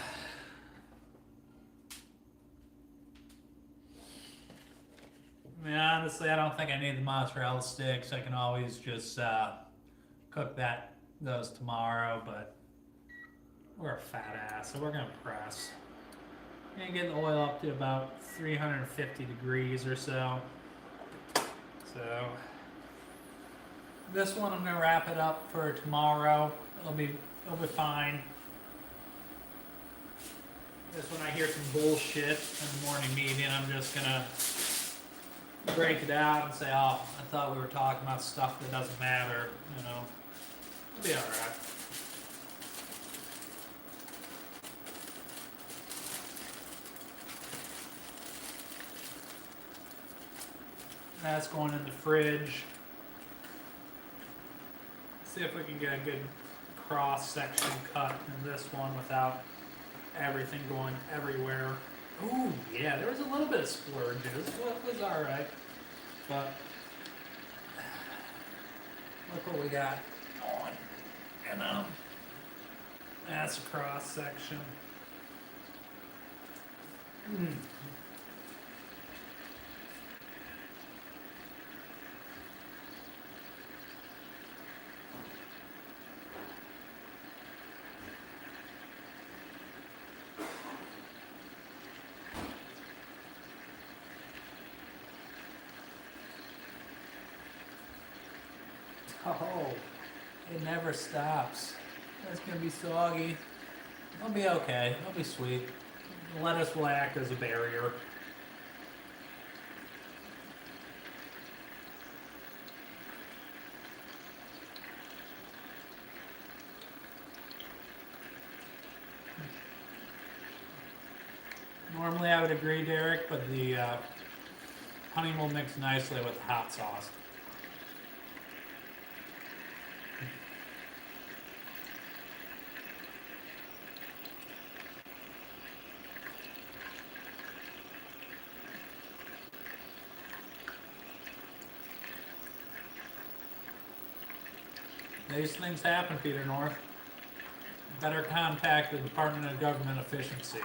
mean, honestly, I don't think I need the mozzarella sticks. I can always just cook those tomorrow, but we're a fat ass, so we're gonna press. I'm gonna get the oil up to about 350 degrees or so. So this one I'm gonna wrap it up for tomorrow. It'll be fine. This when I hear some bullshit in the morning meeting, I'm just gonna break it out and say, oh, I thought we were talking about stuff that doesn't matter, you know. It'll be alright. That's going in the fridge. See if we can get a good cross section cut in this one without everything going everywhere. Ooh, yeah, there was a little bit of splurges. It was alright. But look what we got going. You know? That's a cross section. Oh, it never stops. It's gonna be soggy. It'll be okay. It'll be sweet. The lettuce will act as a barrier. Normally I would agree, Derek, but the honey will mix nicely with the hot sauce. These things happen, Peter North. Better contact the Department of Government Efficiency.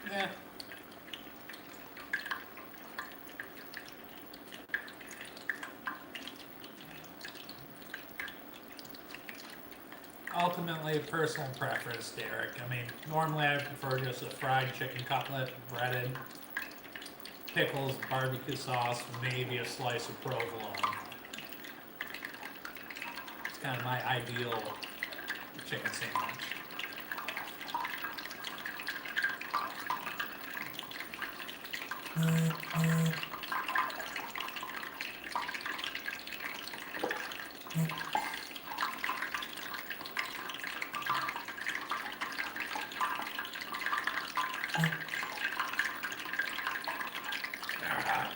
Yeah. Ultimately, personal preference, Derek. I mean, normally I prefer just a fried chicken cutlet, breaded, pickles, barbecue sauce, maybe a slice of provolone. It's kind of my ideal chicken sandwich.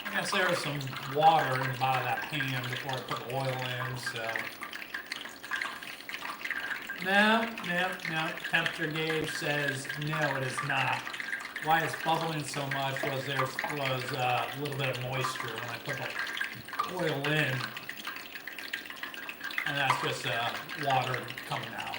I guess there was some water in the bottom of that pan before I put the oil in, so. No. Temperature gauge says no, it is not. Why it's bubbling so much was there was a little bit of moisture when I put the oil in, and that's just water coming out.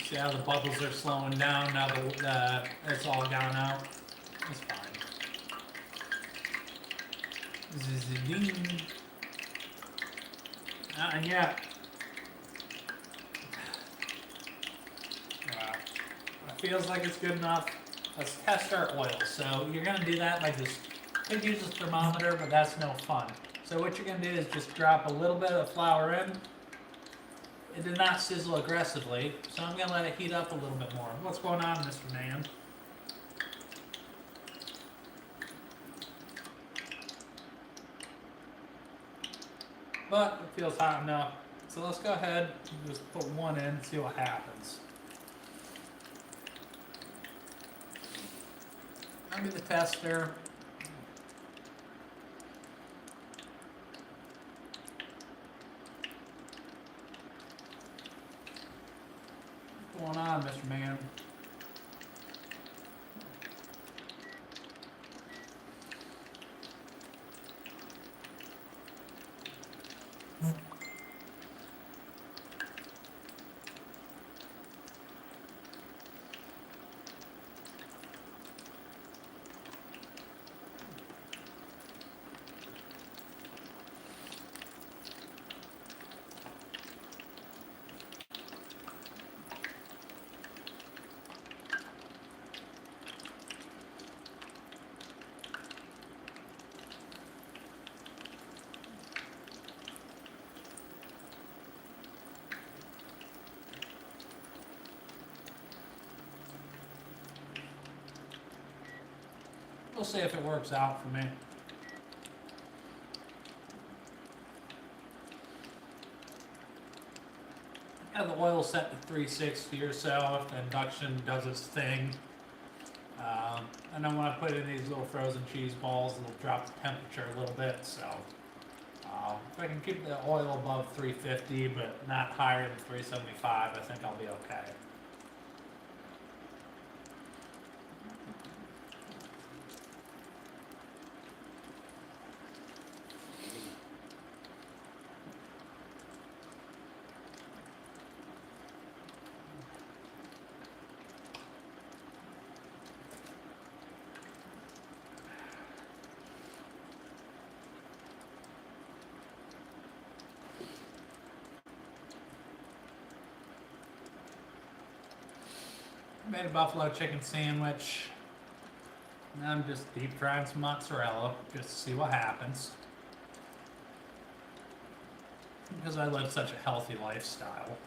See how the bubbles are slowing down now that it's all gone out? It's fine. Zzz-ding. Not yet. It feels like it's good enough. Let's test our oil. So you're gonna do that by just, could use a thermometer, but that's no fun. So what you're gonna do is just drop a little bit of flour in. It did not sizzle aggressively, so I'm gonna let it heat up a little bit more. What's going on, Mr. Man? But it feels hot enough. So let's go ahead and just put one in and see what happens. I'll be the tester. What's going on, Mr. Man? We'll see if it works out for me. Have the oil set to 360 or so if the induction does its thing. And then when I put in these little frozen cheese balls, it'll drop the temperature a little bit. So if I can keep the oil above 350 but not higher than 375, I think I'll be okay. Made a buffalo chicken sandwich. Now I'm just deep frying some mozzarella just to see what happens. Because I live such a healthy lifestyle.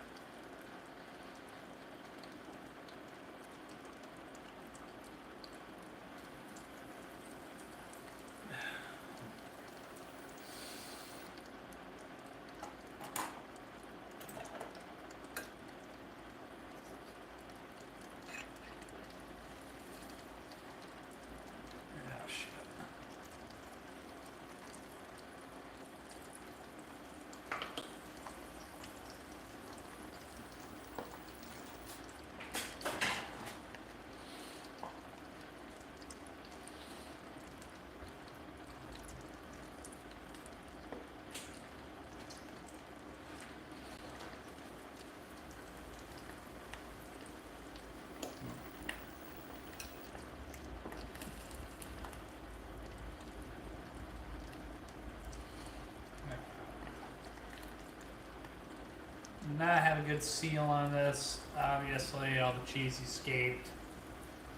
not have a good seal on this. Obviously, all the cheese escaped.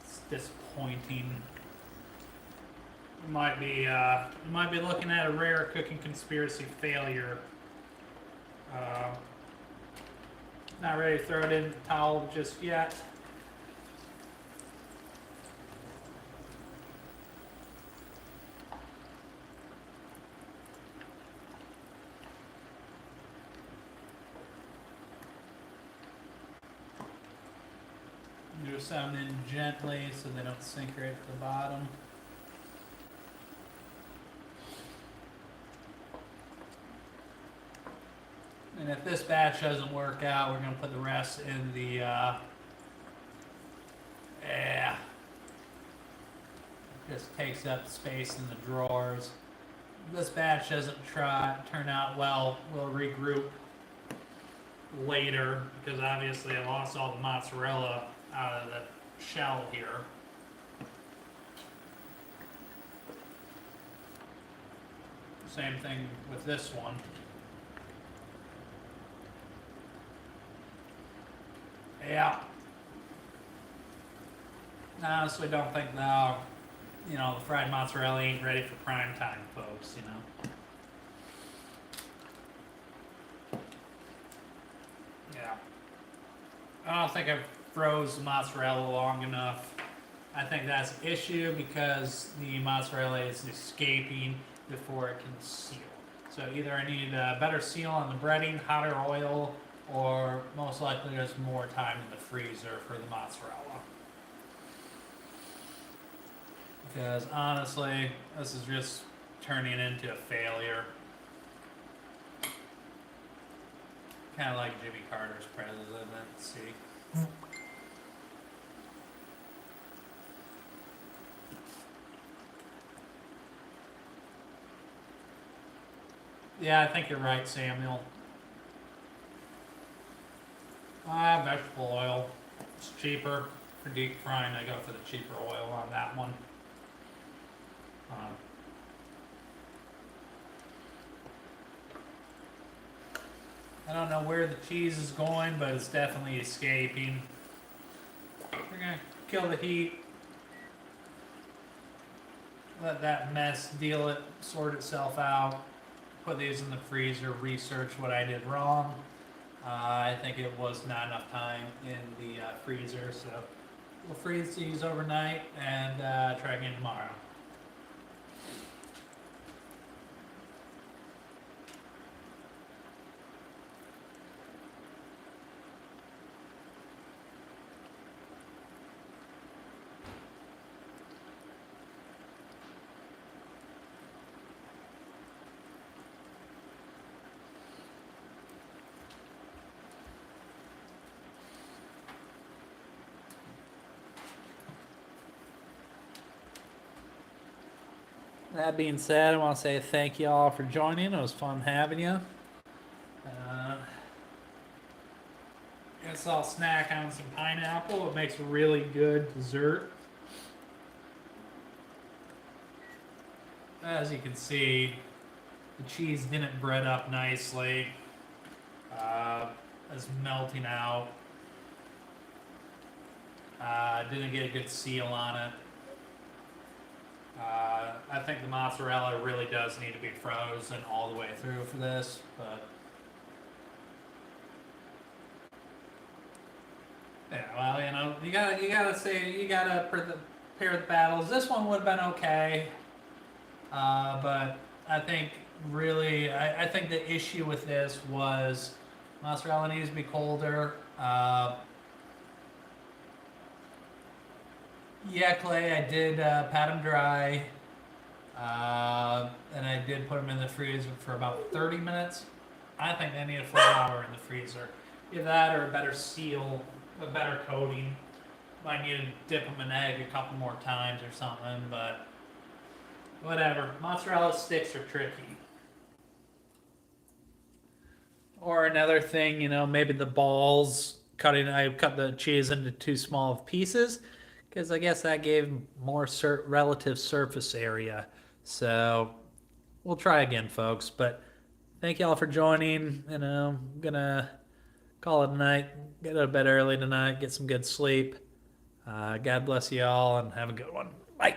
It's disappointing. You might be looking at a rare cooking conspiracy failure. Not ready to throw it in the towel just yet. Just them in gently so they don't sink right at the bottom. And if this batch doesn't work out, we're going to put the rest in the, just takes up space in the drawers. If this batch doesn't turn out well, we'll regroup later, because obviously I lost all the mozzarella out of the shell here. Same thing with this one. Yeah. I honestly don't think the fried mozzarella ain't ready for prime time, folks, Yeah. I don't think I've froze the mozzarella long enough. I think that's an issue because the mozzarella is escaping before it can seal. So either I need a better seal on the breading, hotter oil, or most likely there's more time in the freezer for the mozzarella. Because honestly, this is just turning into a failure. Kind of like Jimmy Carter's presidency. Yeah, I think you're right, Samuel. Vegetable oil. It's cheaper for deep frying. I go for the cheaper oil on that one. I don't know where the cheese is going, but it's definitely escaping. We're going to kill the heat. Let that mess sort itself out. Put these in the freezer, research what I did wrong. I think it was not enough time in the freezer, so we'll freeze these overnight and try again tomorrow. That being said, I want to say thank you all for joining. It was fun having you. Guess I'll snack on some pineapple. It makes a really good dessert. As you can see, the cheese didn't bread up nicely. It's melting out. Didn't get a good seal on it. I think the mozzarella really does need to be frozen all the way through for this, but yeah, well, you gotta prepare the battles. This one would have been okay, but I think really, I think the issue with this was mozzarella needs to be colder. Yeah, Clay, I did pat them dry, and I did put them in the freezer for about 30 minutes. I think they need a full hour in the freezer. Either that or a better seal, a better coating. Might need to dip them in egg a couple more times or something, but whatever. Mozzarella sticks are tricky. Or another thing, maybe the balls, I cut the cheese into too small of pieces, because I guess that gave more relative surface area. So we'll try again, folks. But thank you all for joining. I'm gonna call it a night. Get out of bed early tonight. Get some good sleep. God bless you all and have a good one. Bye.